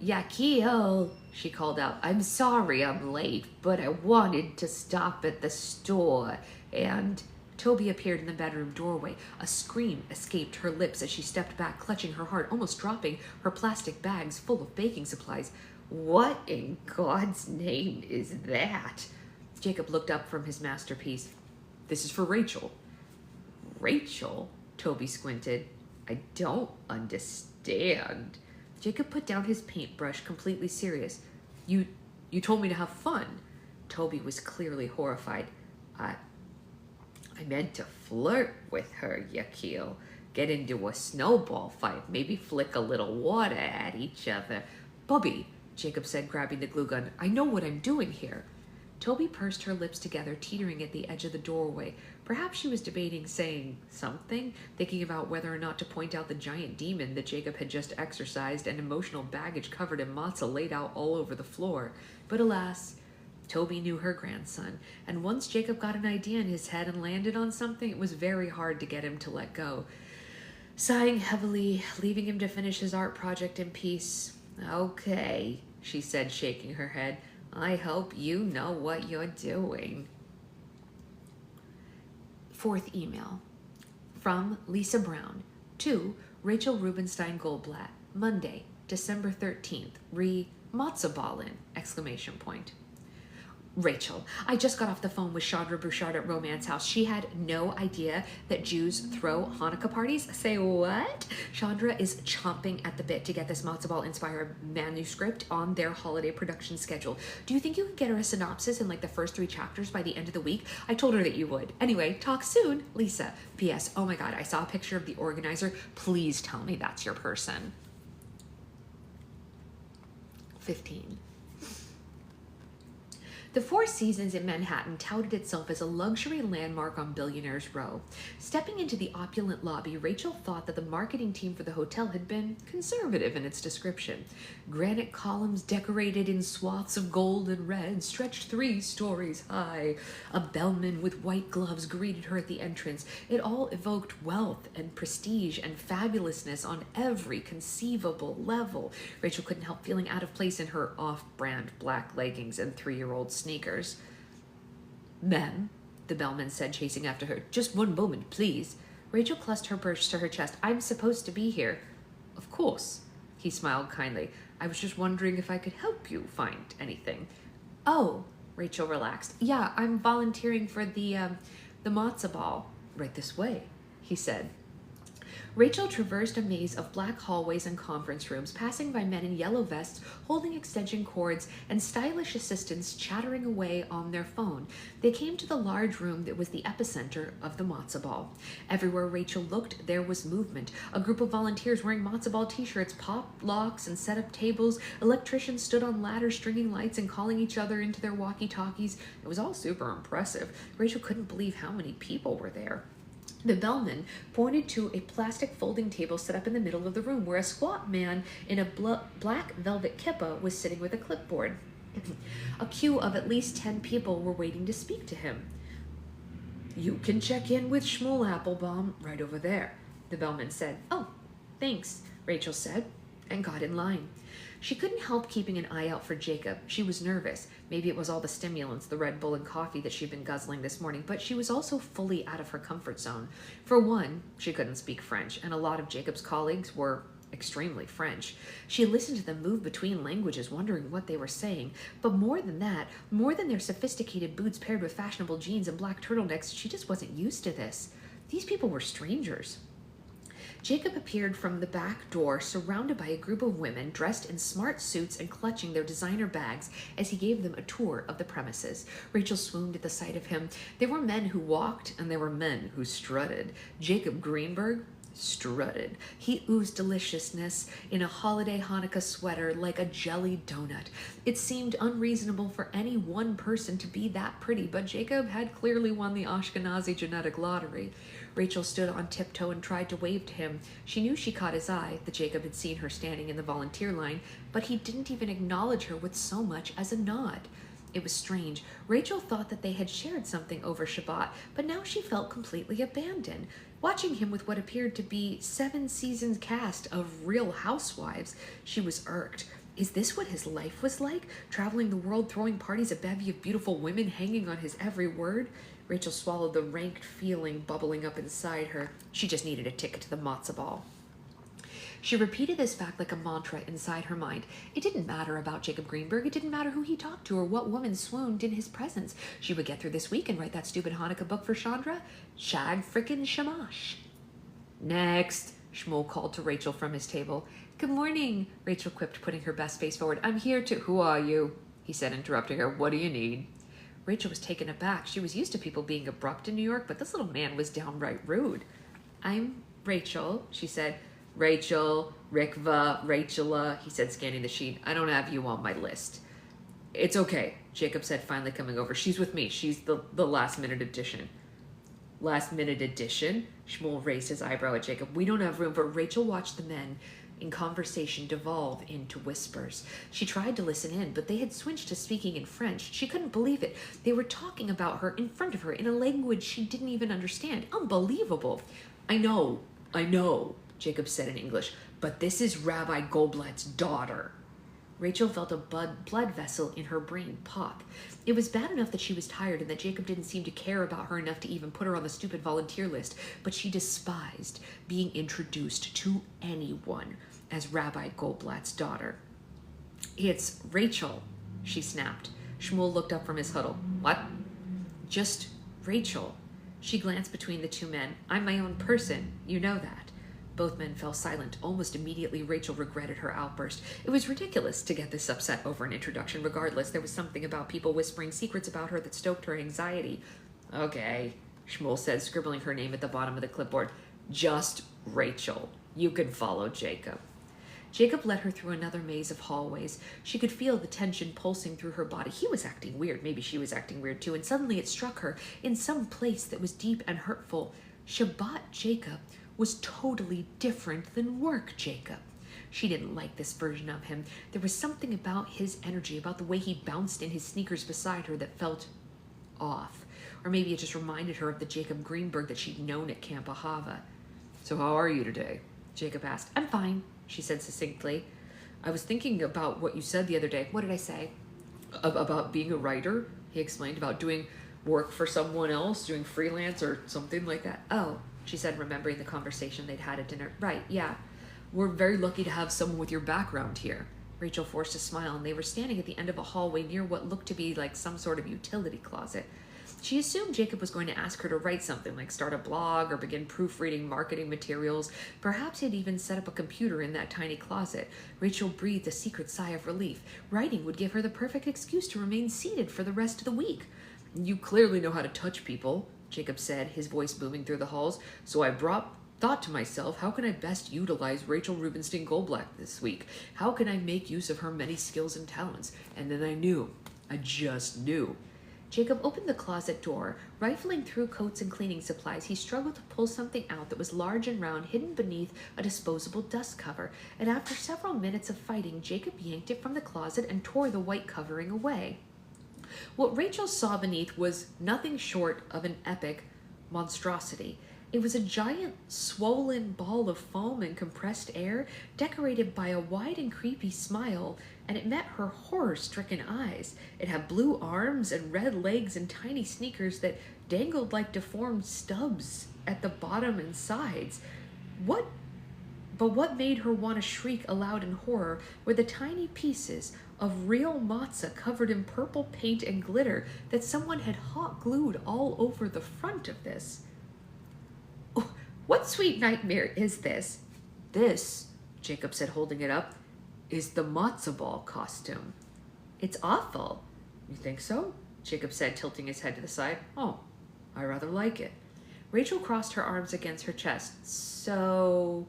Speaker 2: "Yakil," she called out. "I'm sorry I'm late, but I wanted to stop at the store." And Toby appeared in the bedroom doorway. A scream escaped her lips as she stepped back, clutching her heart, almost dropping her plastic bags full of baking supplies. "What in God's name is that?" Jacob looked up from his masterpiece. "This is for Rachel." "Rachel?" Toby squinted. "I don't understand." Jacob put down his paintbrush, completely serious. You told me to have fun." Toby was clearly horrified. I meant to flirt with her, Yakil. Get into a snowball fight, maybe flick a little water at each other." "Bubby," Jacob said, grabbing the glue gun, "I know what I'm doing here." Toby pursed her lips together, teetering at the edge of the doorway. Perhaps she was debating saying something, thinking about whether or not to point out the giant demon that Jacob had just exorcised and emotional baggage covered in matzah laid out all over the floor. But alas, Toby knew her grandson, and once Jacob got an idea in his head and landed on something, it was very hard to get him to let go. Sighing heavily, leaving him to finish his art project in peace. "Okay," she said, shaking her head. "I hope you know what you're doing." Fourth email. From Lisa Brown to Rachel Rubenstein Goldblatt, Monday, December 13th. Matzah ballin! Exclamation point. Rachel, I just got off the phone with Chandra Bouchard at Romance House. She had no idea that Jews throw Hanukkah parties. Say what? Chandra is chomping at the bit to get this matzo ball inspired manuscript on their holiday production schedule. Do you think you could get her a synopsis in like the first 3 chapters by the end of the week? I told her that you would. Anyway, talk soon, Lisa. P.S. Oh my God, I saw a picture of the organizer. Please tell me that's your person. 15. The Four Seasons in Manhattan touted itself as a luxury landmark on Billionaires Row. Stepping into the opulent lobby, Rachel thought that the marketing team for the hotel had been conservative in its description. Granite columns decorated in swaths of gold and red stretched 3 stories high. A bellman with white gloves greeted her at the entrance. It all evoked wealth and prestige and fabulousness on every conceivable level. Rachel couldn't help feeling out of place in her off-brand black leggings and 3-year-old sneakers. Ma'am, the bellman said, chasing after her. Just one moment, please. Rachel clutched her purse to her chest. I'm supposed to be here. Of course, he smiled kindly. I was just wondering if I could help you find anything. Oh, Rachel relaxed. Yeah, I'm volunteering for the matzo ball. Right this way, he said. Rachel traversed a maze of black hallways and conference rooms, passing by men in yellow vests holding extension cords and stylish assistants chattering away on their phone. They came to the large room that was the epicenter of the matzo ball. Everywhere Rachel looked, there was movement. A group of volunteers wearing matzo ball t-shirts popped locks and set up tables. Electricians stood on ladders stringing lights and calling each other into their walkie-talkies. It was all super impressive. Rachel couldn't believe how many people were there. The bellman pointed to a plastic folding table set up in the middle of the room where a squat man in a black velvet kippah was sitting with a clipboard. A queue of at least 10 people were waiting to speak to him. You can check in with Shmuel Applebaum right over there, the bellman said. Oh, thanks, Rachel said, and got in line. She couldn't help keeping an eye out for Jacob. She was nervous. Maybe it was all the stimulants, the Red Bull and coffee that she'd been guzzling this morning, but she was also fully out of her comfort zone. For one, she couldn't speak French, and a lot of Jacob's colleagues were extremely French. She listened to them move between languages, wondering what they were saying. But more than that, more than their sophisticated boots paired with fashionable jeans and black turtlenecks, she just wasn't used to this. These people were strangers. Jacob appeared from the back door, surrounded by a group of women dressed in smart suits and clutching their designer bags as he gave them a tour of the premises. Rachel swooned at the sight of him. There were men who walked, and there were men who strutted. Jacob Greenberg strutted. He oozed deliciousness in a holiday Hanukkah sweater like a jelly donut. It seemed unreasonable for any one person to be that pretty, but Jacob had clearly won the Ashkenazi genetic lottery. Rachel stood on tiptoe and tried to wave to him. She knew she caught his eye, that Jacob had seen her standing in the volunteer line, but he didn't even acknowledge her with so much as a nod. It was strange. Rachel thought that they had shared something over Shabbat, but now she felt completely abandoned. Watching him with what appeared to be 7 seasons cast of Real Housewives, she was irked. Is this what his life was like? Traveling the world, throwing parties, a bevy of beautiful women hanging on his every word? Rachel swallowed the ranked feeling bubbling up inside her. She just needed a ticket to the matzo ball. She repeated this fact like a mantra inside her mind. It didn't matter about Jacob Greenberg. It didn't matter who he talked to or what woman swooned in his presence. She would get through this week and write that stupid Hanukkah book for Chandra. Shag frickin' shamash. Next, Shmuel called to Rachel from his table. Good morning, Rachel quipped, putting her best face forward. I'm here to... Who are you? He said, interrupting her. What do you need? Rachel was taken aback. She was used to people being abrupt in New York, but this little man was downright rude. I'm Rachel, she said. Rachel, Rikva, Rachela, he said, scanning the sheet. I don't have you on my list. It's okay, Jacob said, finally coming over. She's with me. She's the last-minute addition. Last-minute addition? Shmuel raised his eyebrow at Jacob. We don't have room for... Rachel watched the men in conversation devolve into whispers. She tried to listen in, but they had switched to speaking in French. She couldn't believe it. They were talking about her in front of her in a language she didn't even understand. Unbelievable. I know, Jacob said in English, but this is Rabbi Goldblatt's daughter. Rachel felt a blood vessel in her brain pop. It was bad enough that she was tired and that Jacob didn't seem to care about her enough to even put her on the stupid volunteer list, but she despised being introduced to anyone as Rabbi Goldblatt's daughter. "It's Rachel," she snapped. Shmuel looked up from his huddle. "What?" "Just Rachel." She glanced between the two men. "I'm my own person. You know that." Both men fell silent. Almost immediately, Rachel regretted her outburst. It was ridiculous to get this upset over an introduction. Regardless, there was something about people whispering secrets about her that stoked her anxiety. "Okay," Shmuel said, scribbling her name at the bottom of the clipboard. "Just Rachel. You can follow Jacob." Jacob led her through another maze of hallways. She could feel the tension pulsing through her body. He was acting weird. Maybe she was acting weird too. And suddenly it struck her in some place that was deep and hurtful. Shabbat Jacob was totally different than work Jacob. She didn't like this version of him. There was something about his energy, about the way he bounced in his sneakers beside her that felt off. Or maybe it just reminded her of the Jacob Greenberg that she'd known at Camp Ahava. "So how are you today?" Jacob asked. "I'm fine," she said succinctly. "I was thinking about what you said the other day." "What did I say?" About being a writer," he explained, "about doing work for someone else, doing freelance or something like that." "Oh," she said, remembering the conversation they'd had at dinner. "Right, yeah. We're very lucky to have someone with your background here." Rachel forced a smile, and they were standing at the end of a hallway near what looked to be like some sort of utility closet. She assumed Jacob was going to ask her to write something, like start a blog or begin proofreading marketing materials. Perhaps he'd even set up a computer in that tiny closet. Rachel breathed a secret sigh of relief. Writing would give her the perfect excuse to remain seated for the rest of the week. "You clearly know how to touch people," Jacob said, his voice booming through the halls. "So I thought to myself, how can I best utilize Rachel Rubenstein Goldblatt this week? How can I make use of her many skills and talents?" And then I knew. I just knew. Jacob opened the closet door. Rifling through coats and cleaning supplies, he struggled to pull something out that was large and round, hidden beneath a disposable dust cover. And after several minutes of fighting, Jacob yanked it from the closet and tore the white covering away. What Rachel saw beneath was nothing short of an epic monstrosity. It was a giant, swollen ball of foam and compressed air, decorated by a wide and creepy smile, and it met her horror-stricken eyes. It had blue arms and red legs and tiny sneakers that dangled like deformed stubs at the bottom and sides. But what made her want to shriek aloud in horror were the tiny pieces of real matzah covered in purple paint and glitter that someone had hot glued all over the front of this. "Oh, what sweet nightmare is this?" "This," Jacob said, holding it up, "is the matzah ball costume." "It's awful." "You think so?" Jacob said, tilting his head to the side. "Oh, I rather like it." Rachel crossed her arms against her chest. "So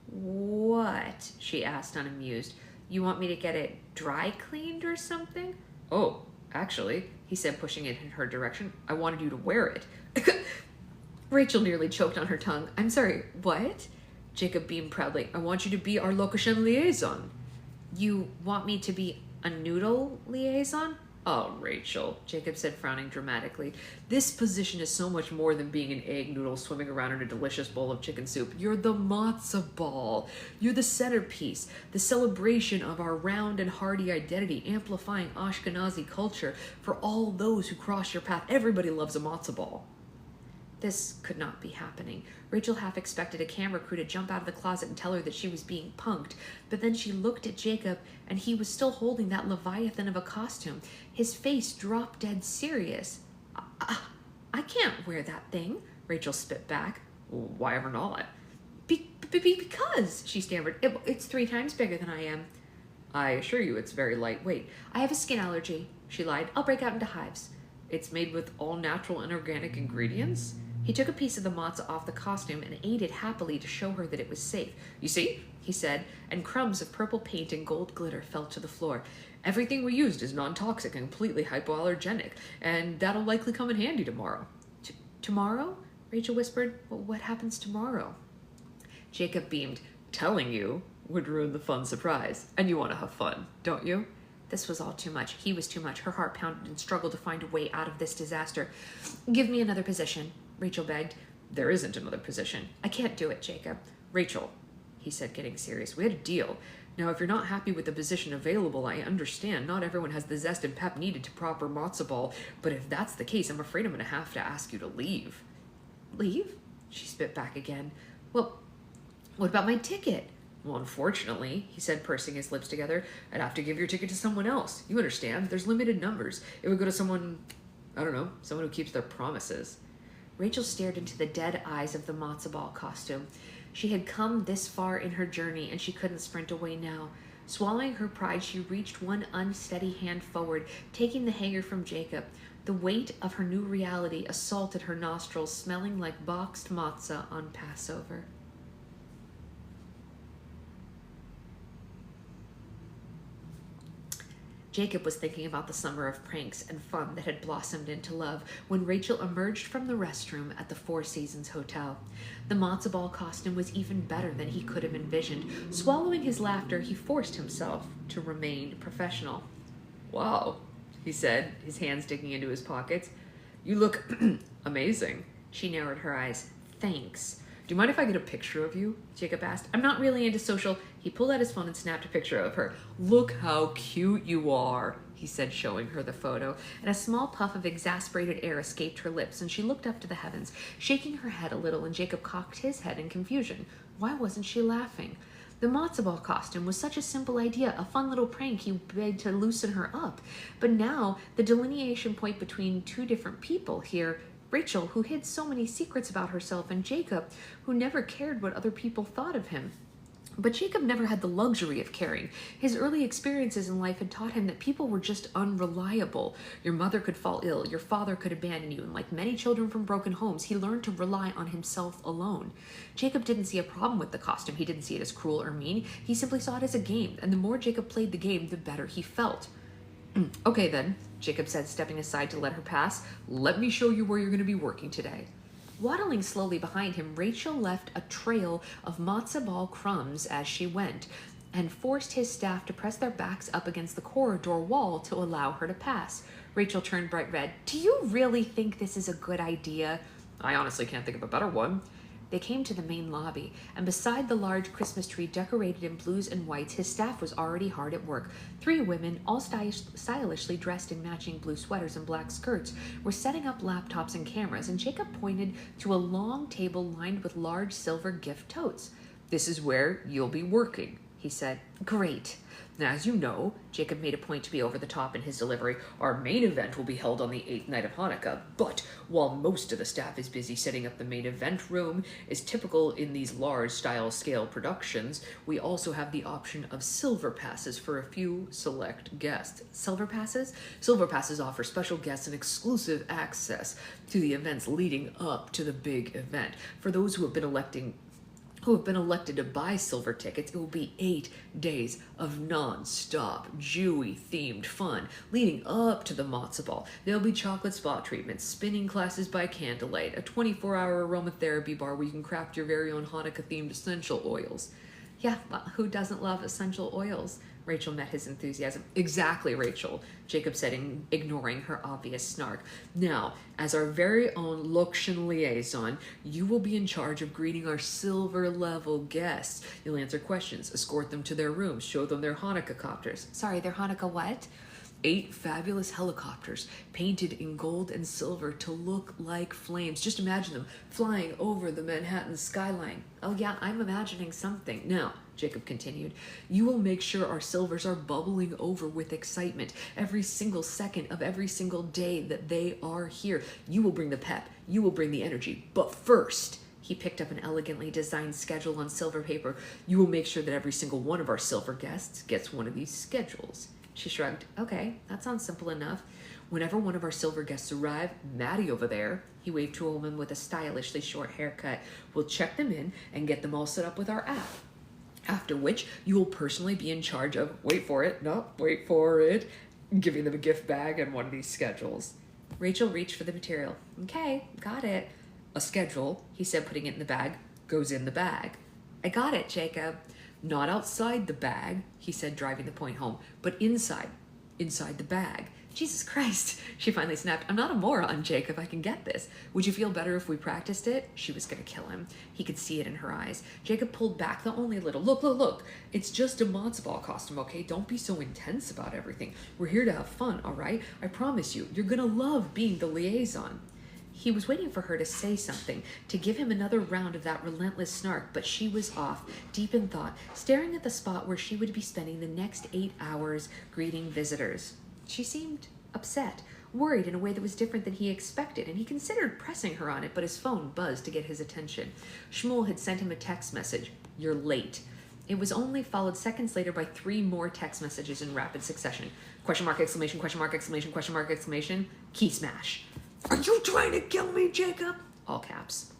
Speaker 2: what?" she asked, unamused. "You want me to get it dry cleaned or something?" "Oh, actually," he said, pushing it in her direction, "I wanted you to wear it." Rachel nearly choked on her tongue. "I'm sorry, what?" Jacob beamed proudly. "I want you to be our location liaison." "You want me to be a noodle liaison?" "Oh, Rachel," Jacob said, frowning dramatically. "This position is so much more than being an egg noodle swimming around in a delicious bowl of chicken soup. You're the matzah ball. You're the centerpiece, the celebration of our round and hearty identity, amplifying Ashkenazi culture for all those who cross your path. Everybody loves a matzah ball." This could not be happening. Rachel half expected a camera crew to jump out of the closet and tell her that she was being punked, but then she looked at Jacob, and he was still holding that leviathan of a costume. His face dropped dead serious. I can't wear that thing," Rachel spit back. "Why ever not?" Because," she stammered, it's 3 times bigger than I am." "I assure you it's very lightweight." "I have a skin allergy," she lied. "I'll break out into hives." "It's made with all natural and organic ingredients?" He took a piece of the matzah off the costume and ate it happily to show her that it was safe. "You see," he said, and crumbs of purple paint and gold glitter fell to the floor. "Everything we used is non-toxic and completely hypoallergenic, and that'll likely come in handy tomorrow." Tomorrow?" Rachel whispered. "What happens tomorrow?" Jacob beamed. "Telling you would ruin the fun surprise, and you want to have fun, don't you?" This was all too much. He was too much. Her heart pounded and struggled to find a way out of this disaster. "Give me another position," Rachel begged. "There isn't another position." "I can't do it, Jacob." "Rachel," he said, getting serious, "we had a deal. Now, if you're not happy with the position available, I understand. Not everyone has the zest and pep needed to proper matzo ball, but if that's the case, I'm afraid I'm going to have to ask you to leave. Leave? She spit back again. Well, what about my ticket? Well, unfortunately, he said, pursing his lips together, I'd have to give your ticket to someone else. You understand, there's limited numbers. It would go to someone, I don't know, someone who keeps their promises. Rachel stared into the dead eyes of the matzo ball costume. She had come this far in her journey, and she couldn't sprint away now. Swallowing her pride, she reached one unsteady hand forward, taking the hanger from Jacob. The weight of her new reality assaulted her nostrils, smelling like boxed matzah on Passover. Jacob was thinking about the summer of pranks and fun that had blossomed into love when Rachel emerged from the restroom at the Four Seasons Hotel. The matzo ball costume was even better than he could have envisioned. Swallowing his laughter, he forced himself to remain professional. Wow, he said, his hands digging into his pockets. You look amazing. She narrowed her eyes. Thanks. Do you mind if I get a picture of you? Jacob asked. I'm not really into social. He pulled out his phone and snapped a picture of her. Look how cute you are, he said, showing her the photo. And a small puff of exasperated air escaped her lips, and she looked up to the heavens, shaking her head a little, and Jacob cocked his head in confusion. Why wasn't she laughing? The matzo ball costume was such a simple idea, a fun little prank he begged to loosen her up. But now, the delineation point between two different people here, Rachel, who hid so many secrets about herself, and Jacob, who never cared what other people thought of him. But Jacob never had the luxury of caring. His early experiences in life had taught him that people were just unreliable. Your mother could fall ill, your father could abandon you, and like many children from broken homes, he learned to rely on himself alone. Jacob didn't see a problem with the costume. He didn't see it as cruel or mean. He simply saw it as a game, and the more Jacob played the game, the better he felt. Okay then, Jacob said, stepping aside to let her pass. Let me show you where you're going to be working today. Waddling slowly behind him, Rachel left a trail of matzo ball crumbs as she went, and forced his staff to press their backs up against the corridor wall to allow her to pass. Rachel turned bright red. Do you really think this is a good idea? I honestly can't think of a better one. They came to the main lobby, and beside the large Christmas tree decorated in blues and whites, his staff was already hard at work. 3 women, all stylishly dressed in matching blue sweaters and black skirts, were setting up laptops and cameras, and Jacob pointed to a long table lined with large silver gift totes. This is where you'll be working, he said. Great. Now, as you know, Jacob made a point to be over the top in his delivery, our main event will be held on the 8th night of Hanukkah, but while most of the staff is busy setting up the main event room, as typical in these large-style scale productions, we also have the option of silver passes for a few select guests. Silver passes? Silver passes offer special guests and exclusive access to the events leading up to the big event. For those who have been elected to buy silver tickets, it will be 8 days of non-stop Jewy-themed fun leading up to the matzo ball. There'll be chocolate spa treatments, spinning classes by candlelight, a 24-hour aromatherapy bar where you can craft your very own Hanukkah-themed essential oils. Yeah, who doesn't love essential oils? Rachel met his enthusiasm. Exactly, Rachel, Jacob said, ignoring her obvious snark. Now, as our very own Lokshin liaison, you will be in charge of greeting our silver-level guests. You'll answer questions, escort them to their rooms, show them their Hanukkah copters. Sorry, their Hanukkah what? 8 fabulous helicopters painted in gold and silver to look like flames. Just imagine them flying over the Manhattan skyline. Oh yeah, I'm imagining something. Now, Jacob continued, you will make sure our silvers are bubbling over with excitement every single second of every single day that they are here. You will bring the pep. You will bring the energy. But first, he picked up an elegantly designed schedule on silver paper. You will make sure that every single one of our silver guests gets one of these schedules. She shrugged. Okay, that sounds simple enough. Whenever one of our silver guests arrive, Maddie over there, he waved to a woman with a stylishly short haircut, will check them in and get them all set up with our app. After which, you will personally be in charge of, wait for it, giving them a gift bag and one of these schedules. Rachel reached for the material. Okay, got it. A schedule, he said, putting it in the bag, goes in the bag. I got it, Jacob. Not outside the bag, he said, driving the point home, but inside the bag. Jesus Christ, she finally snapped. I'm not a moron, Jacob. I can get this. Would you feel better if we practiced it? She was going to kill him. He could see it in her eyes. Jacob pulled back the only little. Look. It's just a matzo ball costume, okay? Don't be so intense about everything. We're here to have fun, all right? I promise you, you're going to love being the liaison. He was waiting for her to say something, to give him another round of that relentless snark, but she was off, deep in thought, staring at the spot where she would be spending the next 8 hours greeting visitors. She seemed upset, worried in a way that was different than he expected, and he considered pressing her on it, but his phone buzzed to get his attention. Shmuel had sent him a text message, "You're late." It was only followed seconds later by 3 more text messages in rapid succession. Question mark, exclamation, question mark, exclamation, question mark, exclamation, key smash. Are you trying to kill me, Jacob? All caps.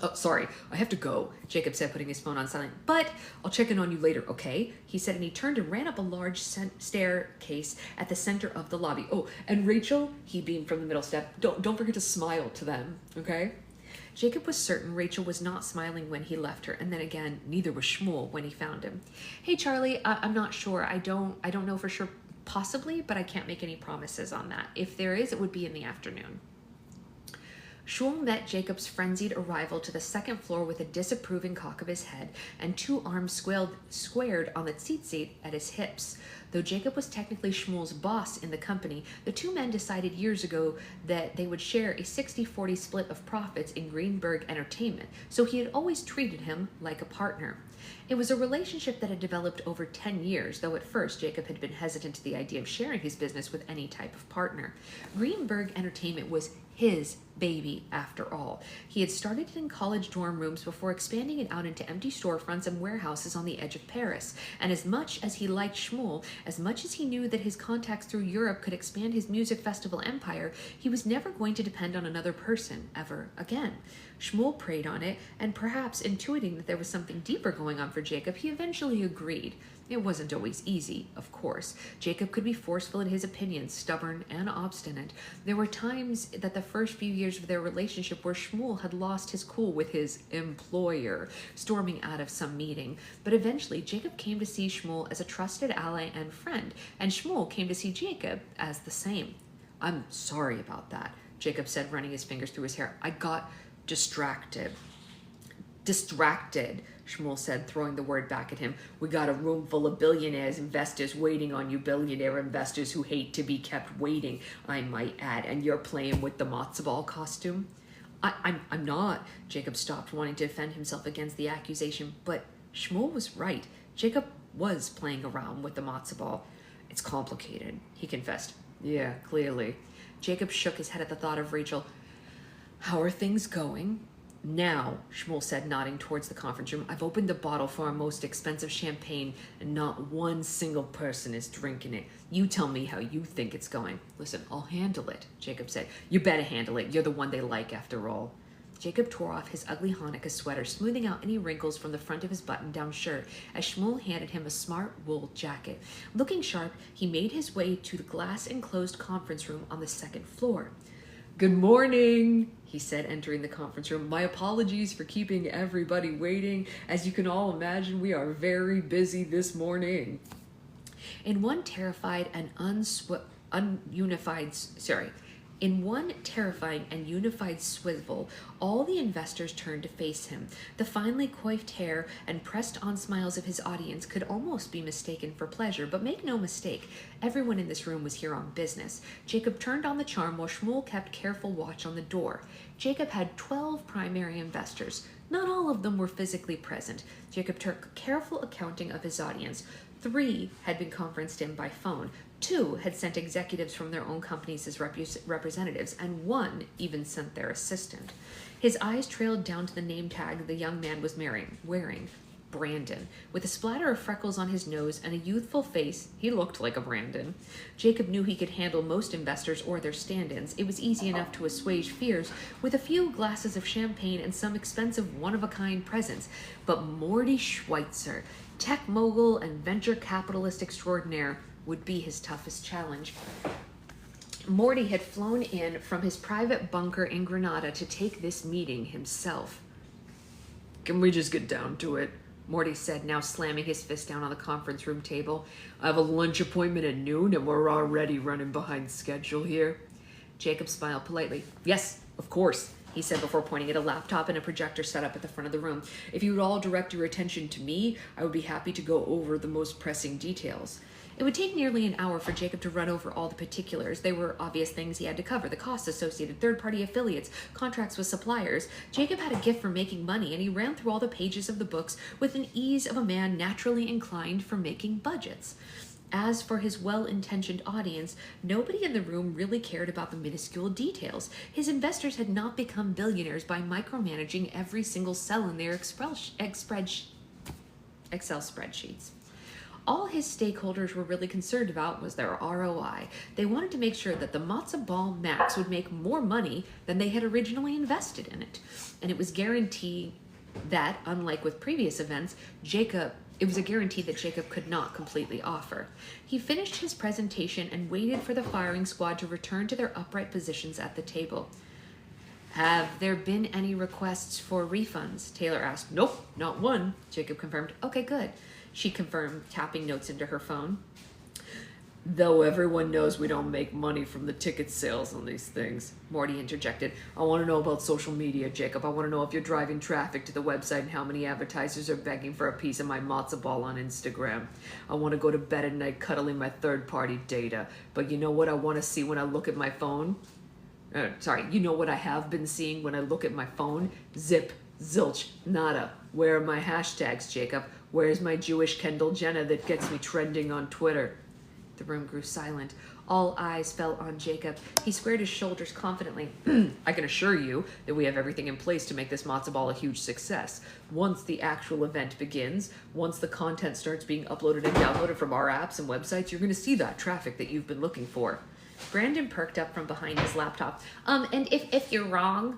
Speaker 2: Oh, sorry, I have to go, Jacob said, putting his phone on silent. But I'll check in on you later, okay? He said, and he turned and ran up a large staircase at the center of the lobby. Oh, and Rachel, he beamed from the middle step, don't forget to smile to them, okay? Jacob was certain Rachel was not smiling when he left her, and then again, neither was Shmuel when he found him. Hey, Charlie, I'm not sure. I don't know for sure, possibly, but I can't make any promises on that. If there is, it would be in the afternoon. Shmuel met Jacob's frenzied arrival to the second floor with a disapproving cock of his head and 2 arms squared on the seat at his hips. Though Jacob was technically Shmuel's boss in the company, the 2 men decided years ago that they would share a 60-40 split of profits in Greenberg Entertainment, so he had always treated him like a partner. It was a relationship that had developed over 10 years, though at first Jacob had been hesitant to the idea of sharing his business with any type of partner. Greenberg Entertainment was his baby, after all. He had started it in college dorm rooms before expanding it out into empty storefronts and warehouses on the edge of Paris. And as much as he liked Shmuel, as much as he knew that his contacts through Europe could expand his music festival empire, he was never going to depend on another person ever again. Shmuel preyed on it, and perhaps intuiting that there was something deeper going on for Jacob, he eventually agreed. It wasn't always easy, of course. Jacob could be forceful in his opinions, stubborn and obstinate. There were times that the first few years of their relationship where Shmuel had lost his cool with his employer, storming out of some meeting. But eventually, Jacob came to see Shmuel as a trusted ally and friend, and Shmuel came to see Jacob as the same. I'm sorry about that, Jacob said, running his fingers through his hair. I got distracted, Shmuel said, throwing the word back at him. We got a room full of billionaires investors waiting on you, billionaire investors who hate to be kept waiting, I might add, and you're playing with the matzo ball costume? I'm not. Jacob stopped, wanting to defend himself against the accusation, but Shmuel was right. Jacob was playing around with the matzo ball. It's complicated, he confessed. Yeah, clearly. Jacob shook his head at the thought of Rachel. How are things going? Now, Shmuel said, nodding towards the conference room, I've opened a bottle for our most expensive champagne, and not one single person is drinking it. You tell me how you think it's going. Listen, I'll handle it, Jacob said. You better handle it. You're the one they like, after all. Jacob tore off his ugly Hanukkah sweater, smoothing out any wrinkles from the front of his button-down shirt, as Shmuel handed him a smart wool jacket. Looking sharp, he made his way to the glass-enclosed conference room on the second floor. Good morning, he said, entering the conference room. My apologies for keeping everybody waiting. As you can all imagine, we are very busy this morning. In one terrifying and unified swivel, all the investors turned to face him. The finely coiffed hair and pressed-on smiles of his audience could almost be mistaken for pleasure, but make no mistake, everyone in this room was here on business. Jacob turned on the charm while Shmuel kept careful watch on the door. Jacob had 12 primary investors. Not all of them were physically present. Jacob took careful accounting of his audience. 3 had been conferenced in by phone. 2 had sent executives from their own companies as representatives, and 1 even sent their assistant. His eyes trailed down to the name tag the young man was wearing. Brandon. With a splatter of freckles on his nose and a youthful face, he looked like a Brandon. Jacob knew he could handle most investors or their stand-ins. It was easy enough to assuage fears with a few glasses of champagne and some expensive one-of-a-kind presents. But Morty Schweitzer, tech mogul and venture capitalist extraordinaire, would be his toughest challenge. Morty had flown in from his private bunker in Granada to take this meeting himself. Can we just get down to it? Morty said, now slamming his fist down on the conference room table. I have a lunch appointment at noon and we're already running behind schedule here. Jacob smiled politely. Yes, of course, he said before pointing at a laptop and a projector set up at the front of the room. If you would all direct your attention to me, I would be happy to go over the most pressing details. It would take nearly an hour for Jacob to run over all the particulars. There were obvious things he had to cover, the costs associated, third-party affiliates, contracts with suppliers. Jacob had a gift for making money, and he ran through all the pages of the books with an ease of a man naturally inclined for making budgets. As for his well-intentioned audience, nobody in the room really cared about the minuscule details. His investors had not become billionaires by micromanaging every single cell in their Excel spreadsheets. All his stakeholders were really concerned about was their ROI. They wanted to make sure that the Matzah Ball Max would make more money than they had originally invested in it. And it was guaranteed that, unlike with previous events, it was a guarantee that Jacob could not completely offer. He finished his presentation and waited for the firing squad to return to their upright positions at the table. Have there been any requests for refunds? Taylor asked. Nope, not one, Jacob confirmed. Okay, good. She confirmed, tapping notes into her phone. Though everyone knows we don't make money from the ticket sales on these things, Morty interjected. I want to know about social media, Jacob. I want to know if you're driving traffic to the website and how many advertisers are begging for a piece of my matzo ball on Instagram. I want to go to bed at night cuddling my third-party data. But you know what I want to see when I look at my phone? You know what I have been seeing when I look at my phone? Zip, zilch, nada. Where are my hashtags, Jacob? Where's my Jewish Kendall Jenner that gets me trending on Twitter? The room grew silent. All eyes fell on Jacob. He squared his shoulders confidently. I can assure you that we have everything in place to make this matzo ball a huge success. Once the actual event begins, once the content starts being uploaded and downloaded from our apps and websites, you're going to see that traffic that you've been looking for. Brandon perked up from behind his laptop. And if you're wrong?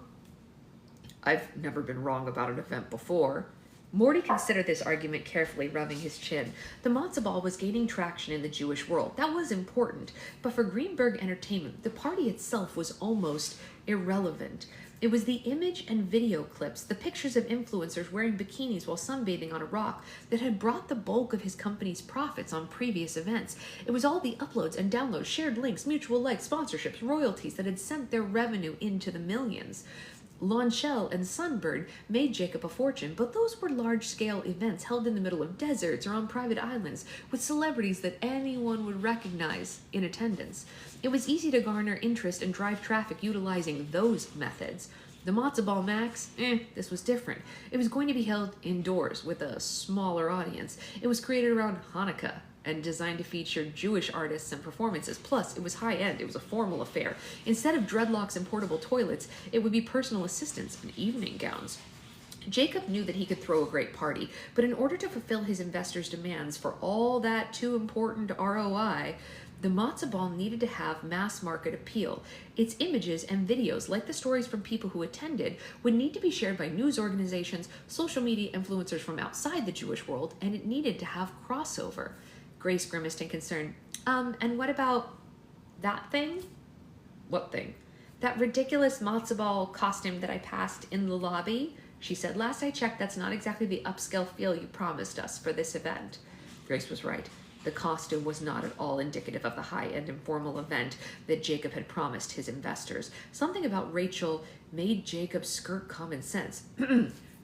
Speaker 2: I've never been wrong about an event before. Morty considered this argument carefully, rubbing his chin. The matzo ball was gaining traction in the Jewish world. That was important. But for Greenberg Entertainment, the party itself was almost irrelevant. It was the image and video clips, the pictures of influencers wearing bikinis while sunbathing on a rock, that had brought the bulk of his company's profits on previous events. It was all the uploads and downloads, shared links, mutual likes, sponsorships, royalties that had sent their revenue into the millions. Launchell and Sunbird made Jacob a fortune, but those were large-scale events held in the middle of deserts or on private islands with celebrities that anyone would recognize in attendance. It was easy to garner interest and drive traffic utilizing those methods. The Matzo Ball Max, this was different. It was going to be held indoors with a smaller audience. It was created around Hanukkah and designed to feature Jewish artists and performances. Plus, it was high-end. It was a formal affair. Instead of dreadlocks and portable toilets, it would be personal assistants and evening gowns. Jacob knew that he could throw a great party, but in order to fulfill his investors' demands for all that too important ROI, the matzo ball needed to have mass market appeal. Its images and videos, like the stories from people who attended, would need to be shared by news organizations, social media influencers from outside the Jewish world, and it needed to have crossover. Grace grimaced in concern. And what about that thing? What thing? That ridiculous matzo ball costume that I passed in the lobby? She said, last I checked, that's not exactly the upscale feel you promised us for this event. Grace was right. The costume was not at all indicative of the high-end informal event that Jacob had promised his investors. Something about Rachel made Jacob skirt common sense.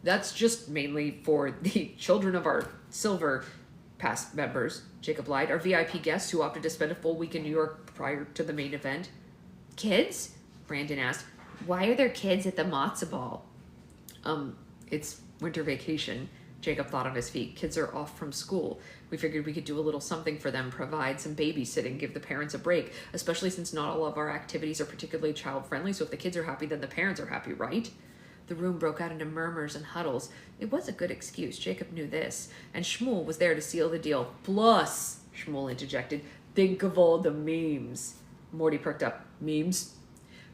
Speaker 2: That's just mainly for the children of our silver past members, Jacob lied, our VIP guests who opted to spend a full week in New York prior to the main event. Kids? Brandon asked. Why are there kids at the matzo ball? It's winter vacation. Jacob thought on his feet. Kids are off from school. We figured we could do a little something for them, provide some babysitting, give the parents a break, especially since not all of our activities are particularly child-friendly, so if the kids are happy, then the parents are happy, right? The room broke out into murmurs and huddles. It was a good excuse. Jacob knew this. And Shmuel was there to seal the deal. Plus, Shmuel interjected, think of all the memes. Morty perked up. Memes?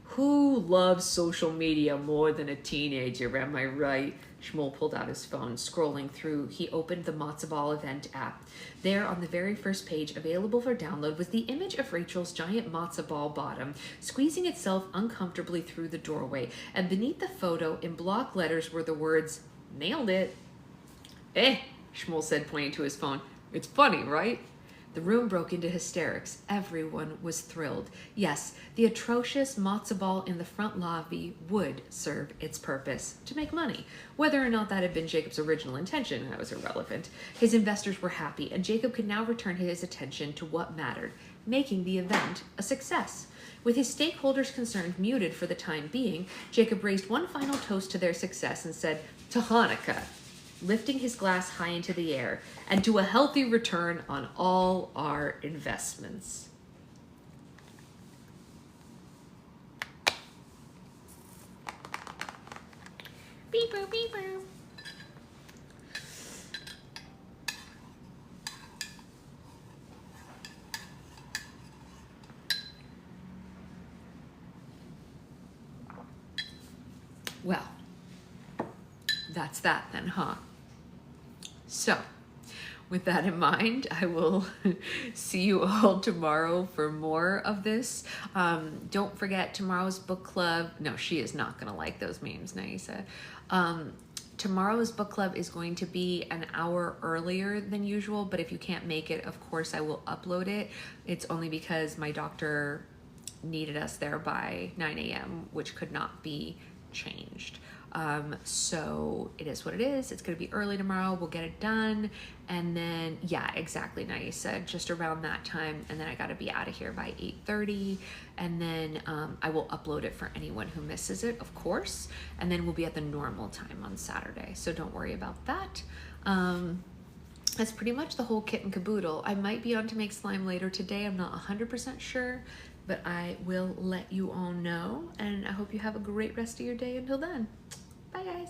Speaker 2: Who loves social media more than a teenager, am I right? Shmuel pulled out his phone. Scrolling through, he opened the Matzo Ball event app. There, on the very first page, available for download, was the image of Rachel's giant matzo ball bottom, squeezing itself uncomfortably through the doorway, and beneath the photo, in block letters, were the words, nailed it. Shmuel said, pointing to his phone. It's funny, right? The room broke into hysterics. Everyone was thrilled. Yes, the atrocious matzo ball in the front lobby would serve its purpose, to make money. Whether or not that had been Jacob's original intention, that was irrelevant. His investors were happy, and Jacob could now return his attention to what mattered, making the event a success. With his stakeholders' concerns muted for the time being, Jacob raised one final toast to their success and said, "To Hanukkah," lifting his glass high into the air, "and to a healthy return on all our investments." Beep, boop, beep, boop. Well, that's that then, huh? So, with that in mind, I will see you all tomorrow for more of this. Don't forget tomorrow's book club. No, she is not going to like those memes, Naisa. Tomorrow's book club is going to be an hour earlier than usual, but if you can't make it, of course, I will upload it. It's only because my doctor needed us there by 9 a.m., which could not be changed. So it is what it is. It's going to be early tomorrow. We'll get it done. And then, yeah, exactly. Nice. Just around that time. And then I got to be out of here by 8:30. And then, I will upload it for anyone who misses it, of course. And then we'll be at the normal time on Saturday. So don't worry about that. That's pretty much the whole kit and caboodle. I might be on to make slime later today. I'm not 100% sure, but I will let you all know. And I hope you have a great rest of your day until then. Bye, guys.